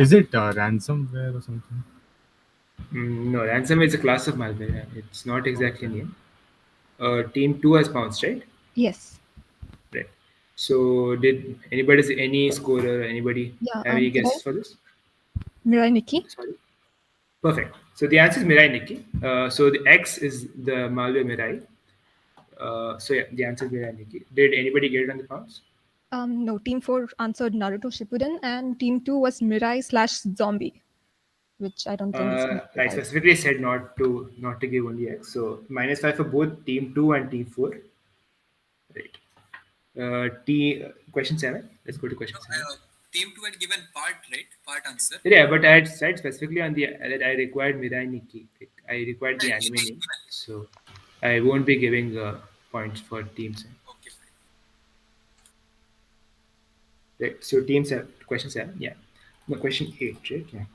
Is it ransomware or something? No, ransomware is a class of malware. It's not exactly name. Team 2 has pounced, right? Yes. Right. So did anybody see any scorer? Anybody Yeah, have any guesses for this? Mirai Nikki. Sorry. Perfect. So the answer is Mirai Nikki. So the X is the malware Mirai. So yeah, the answer is Mirai Nikki. Did anybody get it on the pounds? No, team 4 answered Naruto Shippuden, and team 2 was Mirai/Zombie, which I don't think is I specifically said not to give only X. So -5 for both team 2 and team 4. Right. Question 7. Let's go to question 7. Team 2 had given part, right? Part answer. Yeah, but I had said specifically on the that I required Mirai Nikki. I required the anime name, so I won't be giving points for team 7. Okay, fine. Right. So team 7, question 7. Yeah. No, question 8. Right. Yeah.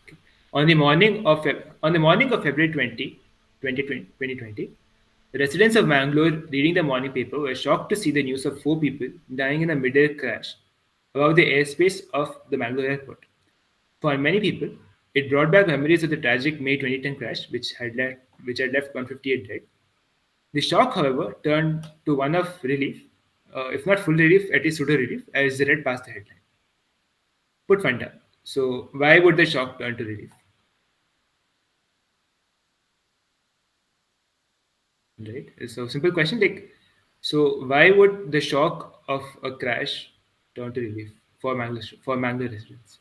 Okay. On the morning of February 2020, the residents of Mangalore reading the morning paper were shocked to see the news of 4 people dying in a mid-air crash above the airspace of the Mangalore airport. For many people, it brought back memories of the tragic May 2010 crash, which had left 158 dead. The shock, however, turned to one of relief, if not full relief, at least pseudo relief, as they read past the headline. Put funda. So, why would the shock turn to relief? Right. So, simple question like, so why would the shock of a crash turn to relief for Mangalore residents?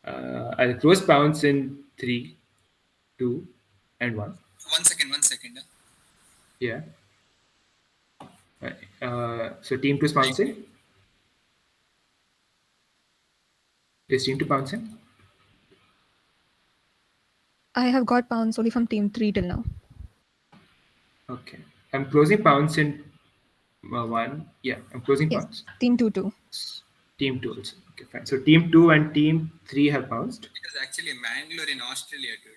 I'll close pounds in 3, 2, and 1. 1 second. Yeah. So team 2 is pouncing. Is team 2 pouncing? I have got pounds only from team 3 till now. Okay. I'm closing pounds in 1. Yeah, I'm closing pounds. Team 2 too. Team 2 also. Okay, fine. So team 2 and team 3 have pounced. It is actually Mangalore in Australia, dude.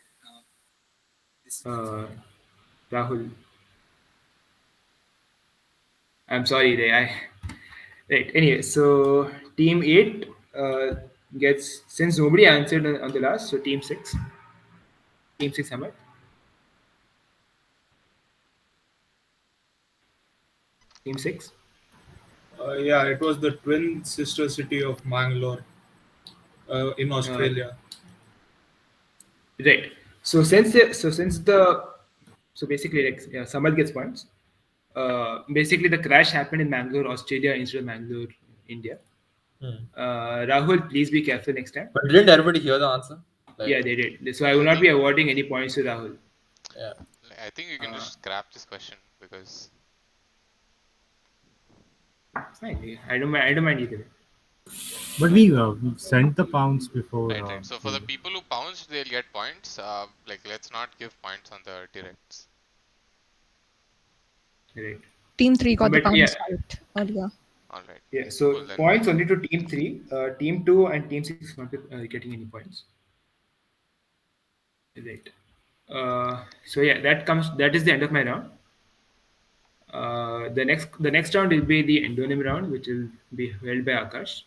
Rahul. I'm sorry, Ray. Right. Anyway, so team 8 gets, since nobody answered on the last, so team 6. Team 6, Hemanth. Team 6. Yeah, it was the twin sister city of Mangalore in Australia. Right. So basically, like, Samad gets points. Basically, the crash happened in Mangalore, Australia, instead of Mangalore, India. Rahul, please be careful next time. But didn't everybody hear the answer? Like, Yeah, they did. So I will not be awarding any points to Rahul. yeah. I think you can just scrap this question because Fine. I don't mind either way. But we sent the pounds before. right. So for the people who pounced, they'll get points. Like let's not give points on the directs. Right. Team 3 got the But pounds yeah. right earlier. All right. Yeah. So Cool, then. points only to Team 3. Team 2 and Team 6 not getting any points. Right. So yeah, that is the end of my round. The next round will be the endonym round, which will be held by Akash,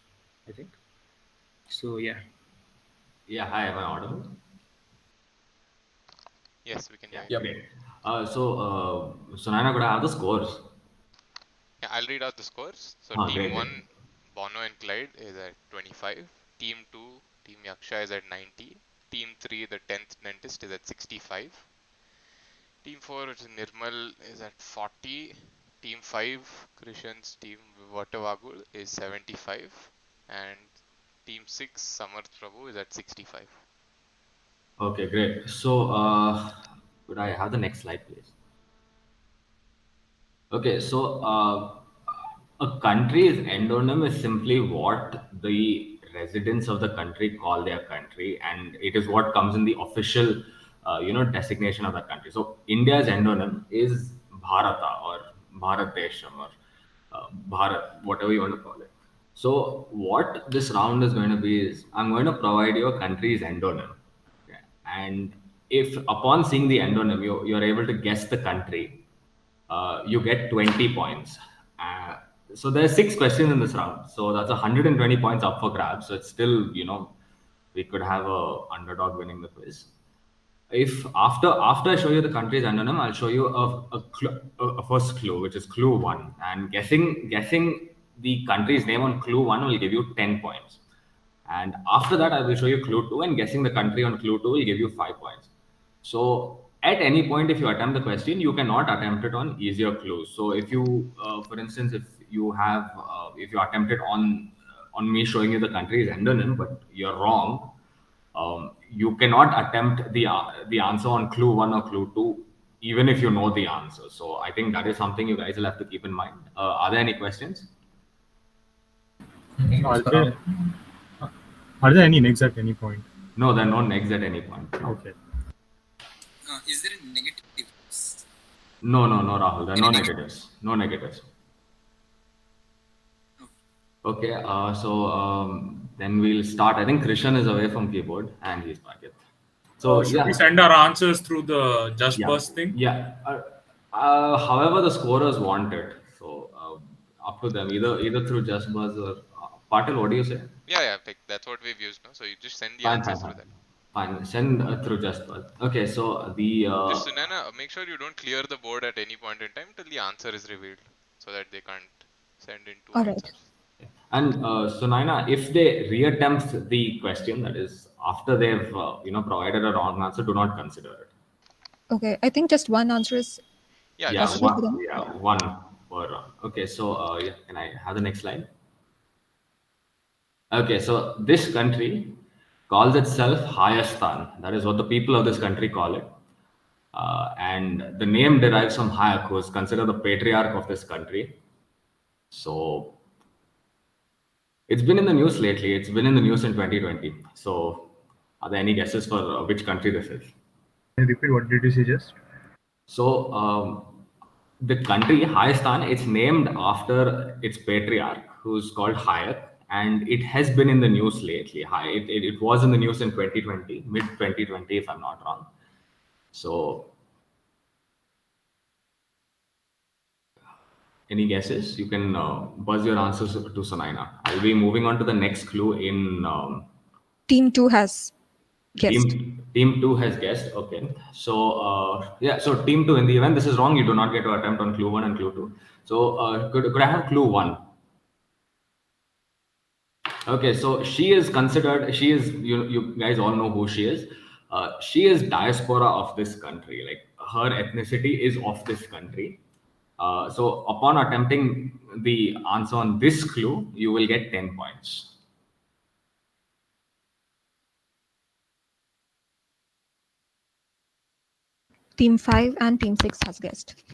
I think. So yeah. Yeah, hi, am I audible? Yes, we can hear Yeah, you. great. So Naina, could I have the scores? Yeah, I'll read out the scores. So Ah, team great. 1, Bono and Clyde is at 25. Team 2, Team Yaksha is at 90. Team 3, the 10th dentist is at 65. Team 4, which is Nirmal, is at 40. Team 5, Krishan's team Vatavagul is 75. And Team 6, Samarth Prabhu is at 65. Okay, great. So, could I have the next slide, please? Okay, so a country's endonym is simply what the residents of the country call their country, and it is what comes in the official, designation of that country. So, India's endonym is Bharata or Bharat Desham or Bharat, whatever you want to call it. So, what this round is going to be is I'm going to provide you a country's endonym. Okay. And if upon seeing the endonym, you're able to guess the country, you get 20 points. So there's 6 questions in this round. So that's 120 points up for grabs. So it's still, we could have a underdog winning the quiz. If after I show you the country's endonym, I'll show you a first clue, which is clue 1, and guessing the country's name on clue 1 will give you 10 points. And after that, I will show you clue 2, and guessing the country on clue 2 will give you 5 points. So at any point, if you attempt the question, you cannot attempt it on easier clues. So if you, for instance, if you attempt it on me showing you the country's endonym, but you're wrong, you cannot attempt the answer on clue 1 or clue 2, even if you know the answer. So I think that is something you guys will have to keep in mind. Are there any questions? Are there any negs at any point? No, there are no negs at any point. Okay. Is there a negatives? No, Rahul. There are no negatives. No negatives. Okay, so then we'll start. I think Krishan is away from keyboard and he's back. So should we send our answers through the Just Buzz thing? Yeah. However the scorers want it. So up to them, either through Just Buzz or Patil. What do you say? Yeah. That's what we've used now. So you just send the Fine, answers through that. Fine. Send through Just Buzz. Okay. So the just Sunana, make sure you don't clear the board at any point in time till the answer is revealed, so that they can't send in two answers. And Sunaina, if they reattempt the question, that is after they've provided a wrong answer, do not consider it. Okay, I think just one answer is possible for them. One per round. Okay, so can I have the next slide? Okay, so this country calls itself Hayastan. That is what the people of this country call it. And the name derives from Hayak, who is considered the patriarch of this country. So it's been in the news lately. It's been in the news in 2020. So are there any guesses for which country this is? Can you repeat, what did you suggest? So the country, Hayastan, it's named after its patriarch, who's called Hayak, and it has been in the news lately. It was in the news in 2020, mid 2020, if I'm not wrong. So any guesses? You can buzz your answers to Sunaina. I'll be moving on to the next clue in... Team 2 has guessed. Team 2 has guessed. Okay. So, so Team 2, in the event this is wrong, you do not get to attempt on clue 1 and clue 2. So, could I have clue 1? Okay, so she is considered, you guys all know who she is. She is diaspora of this country. Like, her ethnicity is of this country. So upon attempting the answer on this clue, you will get 10 points. Team 5 and Team 6 has guessed.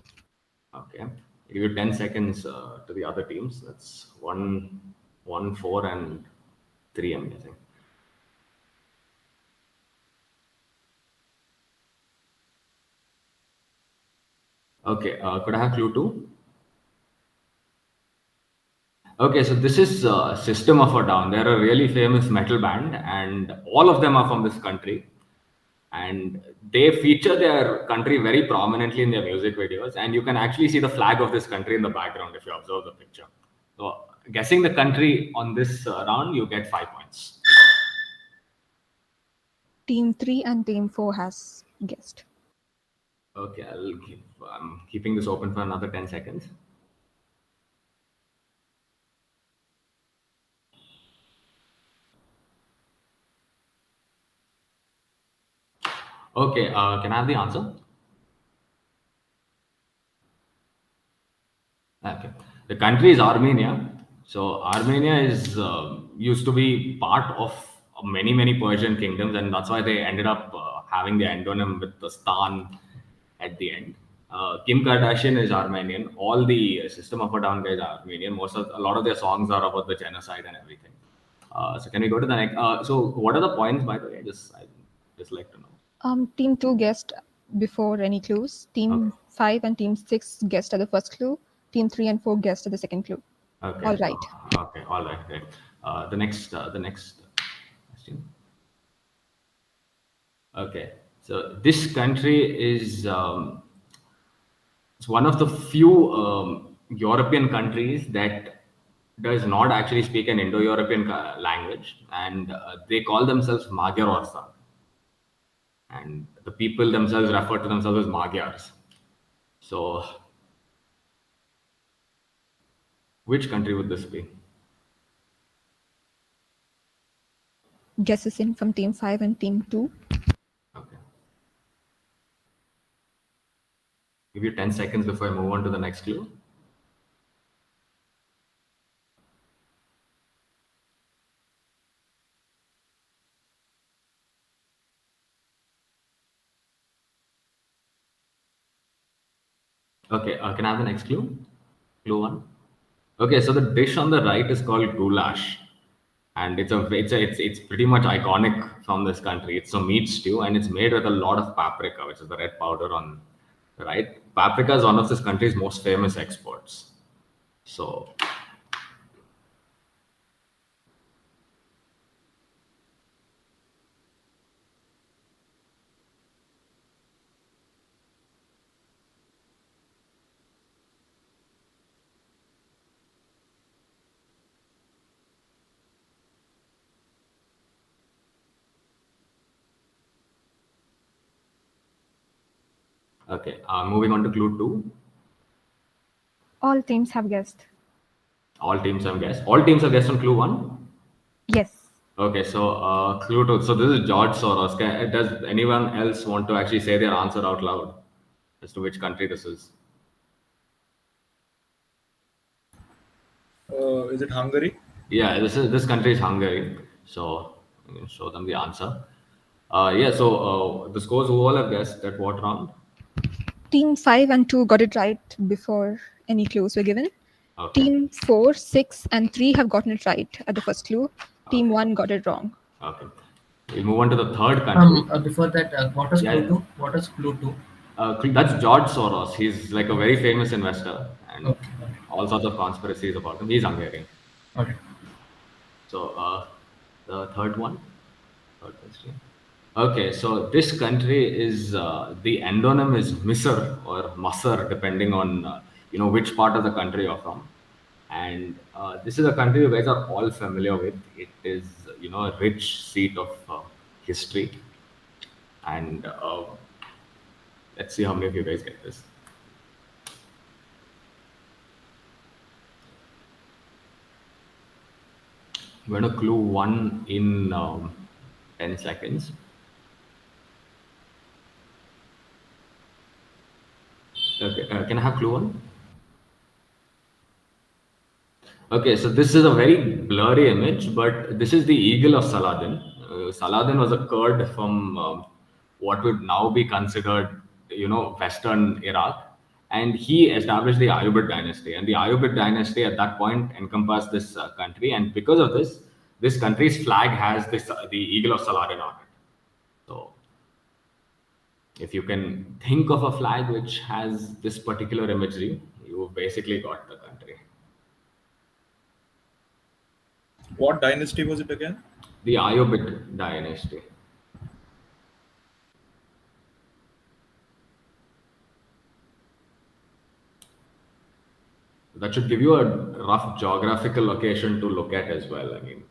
Okay. I'll give you 10 seconds to the other teams. That's 1, 4, and 3, I'm guessing. Okay, could I have clue 2? Okay, so this is System of a Down. They're a really famous metal band, and all of them are from this country. And they feature their country very prominently in their music videos, and you can actually see the flag of this country in the background if you observe the picture. So, guessing the country on this round, you get 5 points. Team 3 and Team 4 has guessed. Okay, I'm keeping this open for another 10 seconds. Okay, can I have the answer? Okay, the country is Armenia. So Armenia is used to be part of many Persian kingdoms, and that's why they ended up having the endonym with the stan at the end. Kim Kardashian is Armenian. All the System of a Down guys are Armenian. A lot of their songs are about the genocide and everything. So can we go to the next? So what are the points, by the way? I'd just like to know. Team 2 guessed before any clues. Team 5 and Team 6 guessed at the first clue. Team 3 and 4 guessed at the second clue. Okay. All right. Okay. All right. Great. The next question. Okay. So this country is it's one of the few European countries that does not actually speak an Indo-European language, and they call themselves Magyarország. And the people themselves refer to themselves as Magyars. So, which country would this be? Guesses in from Team 5 and Team 2. Okay. Give you 10 seconds before I move on to the next clue. Okay, can I have the next clue? Clue 1. Okay, so the dish on the right is called goulash, and it's pretty much iconic from this country. It's a meat stew, and it's made with a lot of paprika, which is the red powder on the right. Paprika is one of this country's most famous exports. So, okay, moving on to clue 2. All teams have guessed. All teams have guessed. All teams have guessed on clue 1? Yes. Okay, so clue 2. So this is George Soros. Does anyone else want to actually say their answer out loud as to which country this is? Is it Hungary? Yeah, this country is Hungary. So I'm going to show them the answer. Yeah, so the scores, who all have guessed at what round? Team 5 and 2 got it right before any clues were given. Okay. Team 4, 6, and 3 have gotten it right at the first clue. Team 1 got it wrong. Okay. We'll move on to the third country. Before that, what is clue 2? What is clue 2? That's George Soros. He's like a very famous investor, and all sorts of conspiracies about him. He's Hungarian. Okay. So the third question. Okay, so this country is the endonym is Misr or Masr, depending on which part of the country you're from. And this is a country you guys are all familiar with. It is a rich seat of history, and let's see how many of you guys get this. I'm going to clue 1 in 10 seconds. Okay, can I have clue 1? Okay, so this is a very blurry image, but this is the eagle of Saladin. Saladin was a Kurd from what would now be considered Western Iraq, and he established the Ayyubid dynasty. And the Ayyubid dynasty at that point encompassed this country, and because of this country's flag has the eagle of Saladin on it. So, if you can think of a flag which has this particular imagery, you've basically got the country. What dynasty was it again? The Ayyubid dynasty. That should give you a rough geographical location to look at as well. I mean,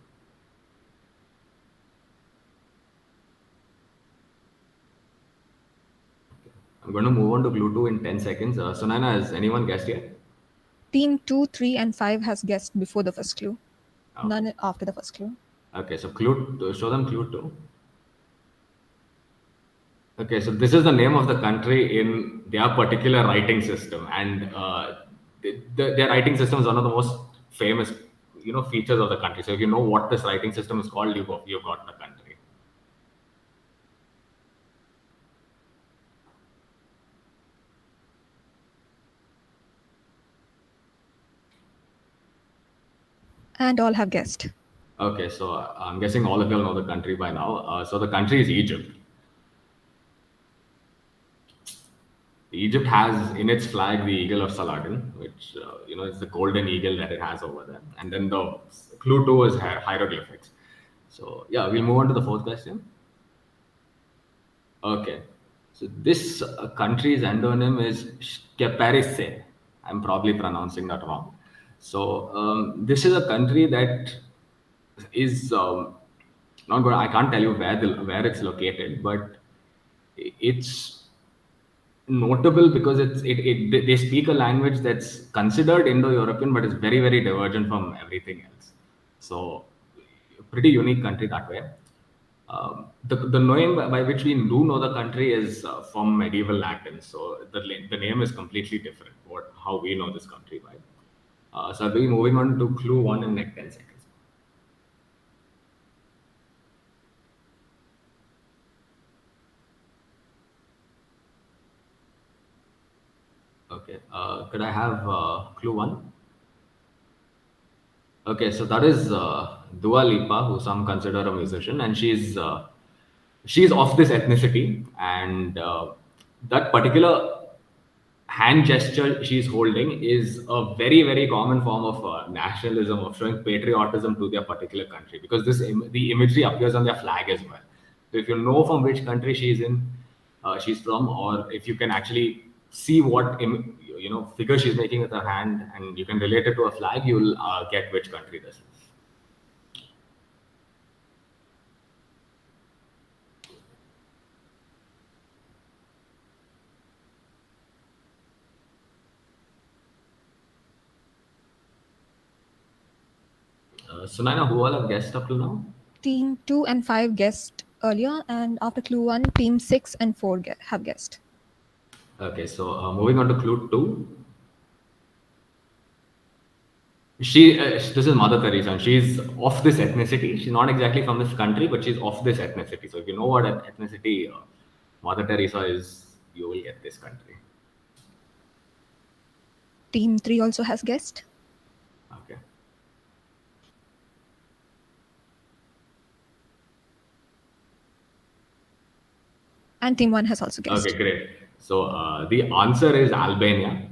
I'm going to move on to clue 2 in 10 seconds. Sunaina, has anyone guessed yet? Team 2, 3, and 5 has guessed before the first clue. Okay. None after the first clue. Okay, so show them clue 2. Okay, so this is the name of the country in their particular writing system, and their writing system is one of the most famous, features of the country. So if you know what this writing system is called, you've got the country. And all have guessed. Okay, so I'm guessing all of you all know the country by now. So the country is Egypt. Egypt has in its flag the eagle of Saladin, which is the golden eagle that it has over there. And then the clue 2 is hieroglyphics. So yeah, we'll move on to the fourth question. Okay, so this country's endonym is Skeparise. I'm probably pronouncing that wrong. So this is a country that is not good. I can't tell you where it's located, but it's notable because they speak a language that's considered Indo-European, but is very, very divergent from everything else. So, pretty unique country that way. The name by which we do know the country is from medieval Latin. So the name is completely different. How we know this country by. So I'll be moving on to clue 1 in like 10 seconds. Okay, could I have clue 1? Okay, so that is Dua Lipa, who some consider a musician, and she's of this ethnicity, and that particular hand gesture she's holding is a very, very common form of nationalism, of showing patriotism to their particular country, because the imagery appears on their flag as well. So if you know from which country she's from, or if you can actually see what figure she's making with her hand, and you can relate it to a flag, you'll get which country this is. Sunaina, who all have guessed up to now? Team 2 and 5 guessed earlier, and after clue 1, team 6 and 4 have guessed. Okay, so moving on to clue 2. This is Mother Teresa, and she's of this ethnicity. She's not exactly from this country, but she's of this ethnicity. So if you know what ethnicity Mother Teresa is, you will get this country. Team 3 also has guessed. Okay. And team 1 has also guessed. Okay, great. So the answer is Albania.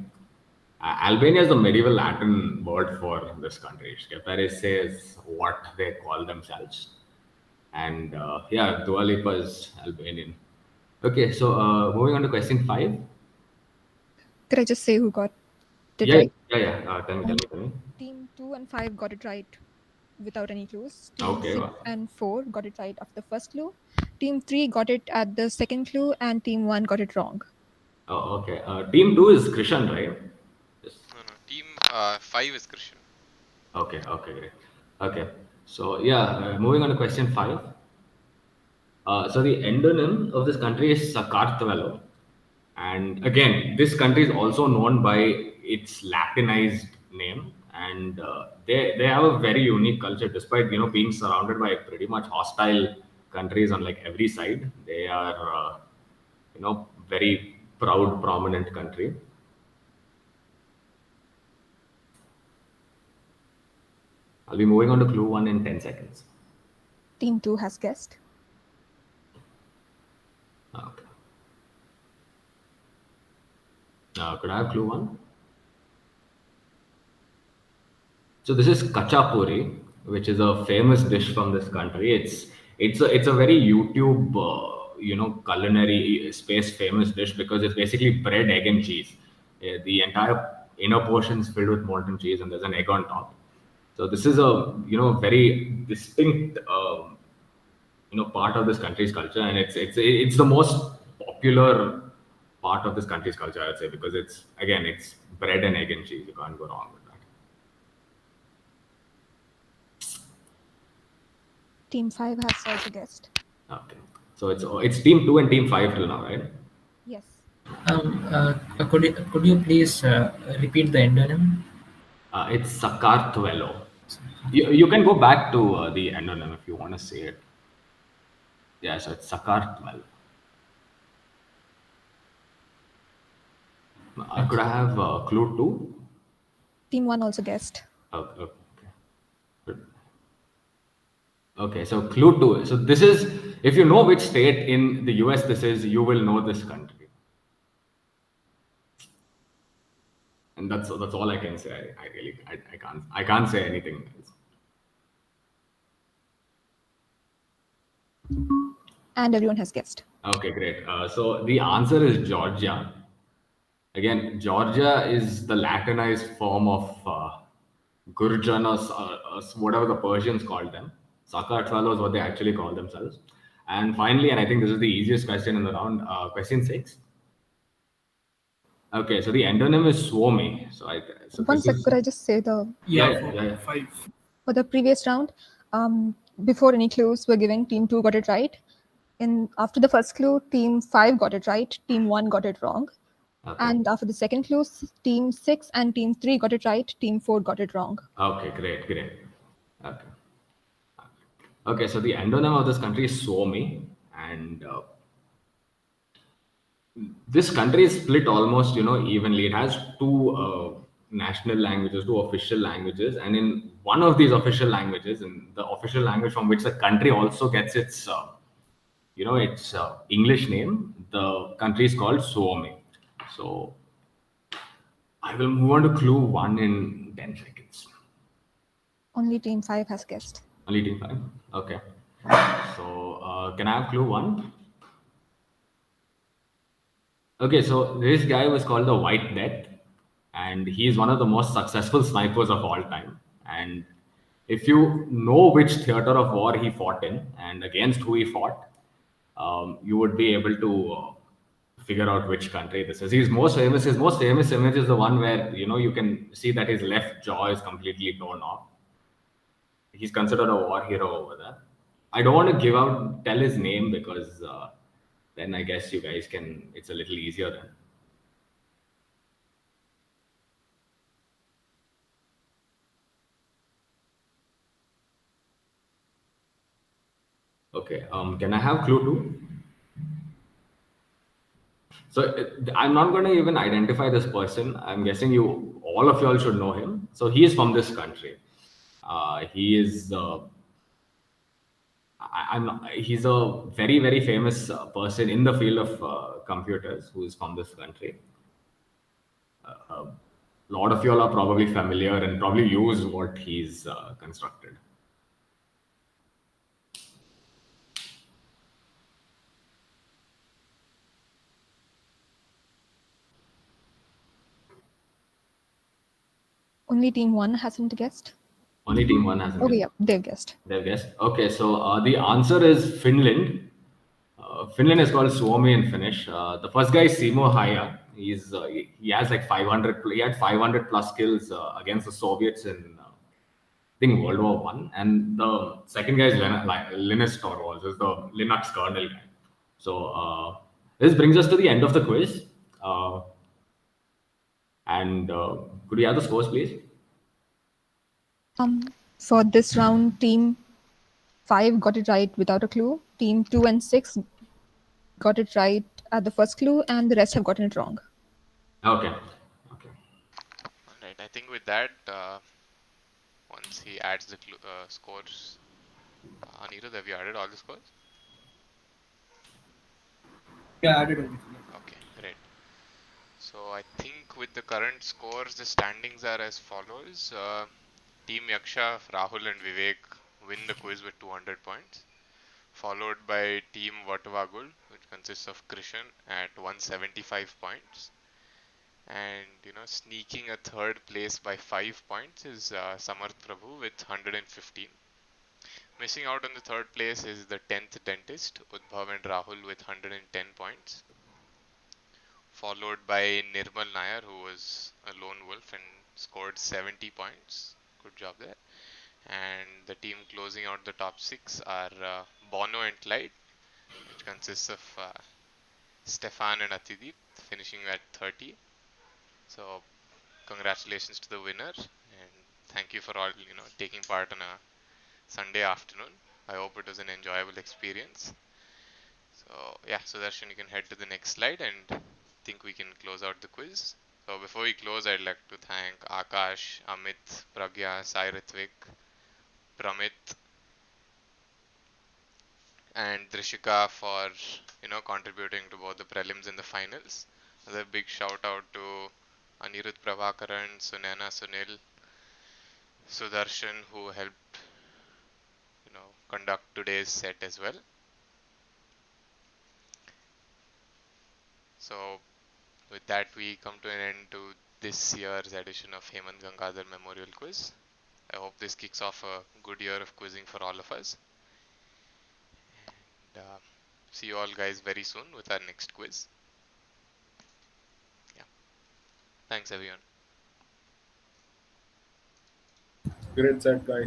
Albania is the medieval Latin word for this country. Skeparise is what they call themselves. And Dua Lipa is Albanian. Okay, so moving on to question 5. Could I just say who got it right? Yeah. Tell me. Team 2 and 5 got it right without any clues. Team Okay. 6 and 4 got it right after the first clue. Team 3 got it at the second clue, and team 1 got it wrong. Oh, okay. Team 2 is Christian, right? Yes. No. Team 5 is Christian. Okay, great. Okay, so moving on to question 5. So the endonym of this country is Sakartvelo. And again, this country is also known by its Latinized name. And they have a very unique culture, despite being surrounded by pretty much hostile countries on like every side. They are very proud, prominent country. I'll be moving on to clue 1 in 10 seconds. Team 2 has guessed. Okay. Could I have clue 1? So this is kachapuri, which is a famous dish from this country. It's a very YouTube culinary space famous dish because it's basically bread, egg, and cheese. The entire inner portion is filled with molten cheese, and there's an egg on top. So this is a very distinct part of this country's culture, and it's the most popular part of this country's culture, I would say, because it's bread and egg and cheese. You can't go wrong with that. Team 5 has also guessed. Okay, so it's team 2 and team 5 till now, right? Yes. Could you please repeat the endonym? It's Sakartvelo. You can go back to the endonym if you want to say it. Yeah, so it's Sakartvelo. Could I have clue 2? Team 1 also guessed. Okay. Okay, so clue 2. So this is, if you know which state in the US this is, you will know this country. And that's all I can say. I can't say anything else. And everyone has guessed. Okay, great. So the answer is Georgia. Again, Georgia is the Latinized form of Gurjan or whatever the Persians called them. Sakartvelo is what they actually call themselves. And finally, and I think this is the easiest question in the round, question 6. Okay, so the endonym is Suomi. One sec, could I just say the... Yeah. 5. For the previous round, before any clues were given, Team 2 got it right. After the first clue, Team 5 got it right. Team 1 got it wrong. Okay. And after the second clue, Team 6 and Team 3 got it right. Team 4 got it wrong. Okay, great. Okay, so the endonym of this country is Suomi, and this country is split almost, evenly. It has 2 national languages, 2 official languages, and in one of these official languages, in the official language from which the country also gets its, its English name, the country is called Suomi. So I will move on to clue 1 in 10 seconds. Only Team 5 has guessed. Only team 5? Okay. So can I have clue 1? Okay, so this guy was called the White Death, and he is one of the most successful snipers of all time. And if you know which theater of war he fought in and against who he fought, you would be able to figure out which country this is. His most famous image is the one where you can see that his left jaw is completely torn off. He's considered a war hero over there. I don't want to tell his name because then I guess you guys can, it's a little easier then. Okay, can I have clue 2? So I'm not going to even identify this person. I'm guessing all of y'all should know him. So he is from this country. He is he's a very, very famous person in the field of computers who is from this country. A lot of y'all are probably familiar and probably use what he's constructed. Only Team 1 hasn't guessed. Only Team 1 hasn't Okay, guessed. yeah, they've guessed. They've guessed. Okay, so the answer is Finland. Finland is called Suomi in Finnish. The first guy is Simo Haja. He has like 500. He had 500 plus kills against the Soviets in I think World War I. And the second guy is Linus Torvalds, is the Linux kernel guy. So this brings us to the end of the quiz. And could we have the scores, please? For this round, Team 5 got it right without a clue. Team 2 and 6 got it right at the first clue, and the rest have gotten it wrong. Okay. Alright, I think with that, once he adds the scores, Anirudh, have you added all the scores? Yeah, added everything. Okay, great. So I think with the current scores, the standings are as follows. Team Yaksha, Rahul and Vivek win the quiz with 200 points, followed by Team Vatavagul, which consists of Krishan at 175 points. And sneaking a third place by 5 points is Samarth Prabhu with 115. Missing out on the third place is the 10th dentist, Udbhav and Rahul with 110 points. Followed by Nirmal Nair, who was a lone wolf and scored 70 points. Good job there. And the team closing out the top 6 are Bono and Clyde, which consists of Stefan and Atideep, finishing at 30. So congratulations to the winner, and thank you for all taking part on a Sunday afternoon. I hope it was an enjoyable experience. So yeah, Sudarshan, you can head to the next slide, and think we can close out the quiz. So before we close, I'd like to thank Akash, Amit, Pragya, Sai Ritvik, Pramit, and Drishika for contributing to both the prelims and the finals. Another big shout out to Anirudh Prabhakaran, Sunana Sunil, Sudarshan, who helped conduct today's set as well. So with that, we come to an end to this year's edition of Hemanth Gangadhar Memorial Quiz. I hope this kicks off a good year of quizzing for all of us. And see you all guys very soon with our next quiz. Yeah. Thanks everyone. Great set, guys.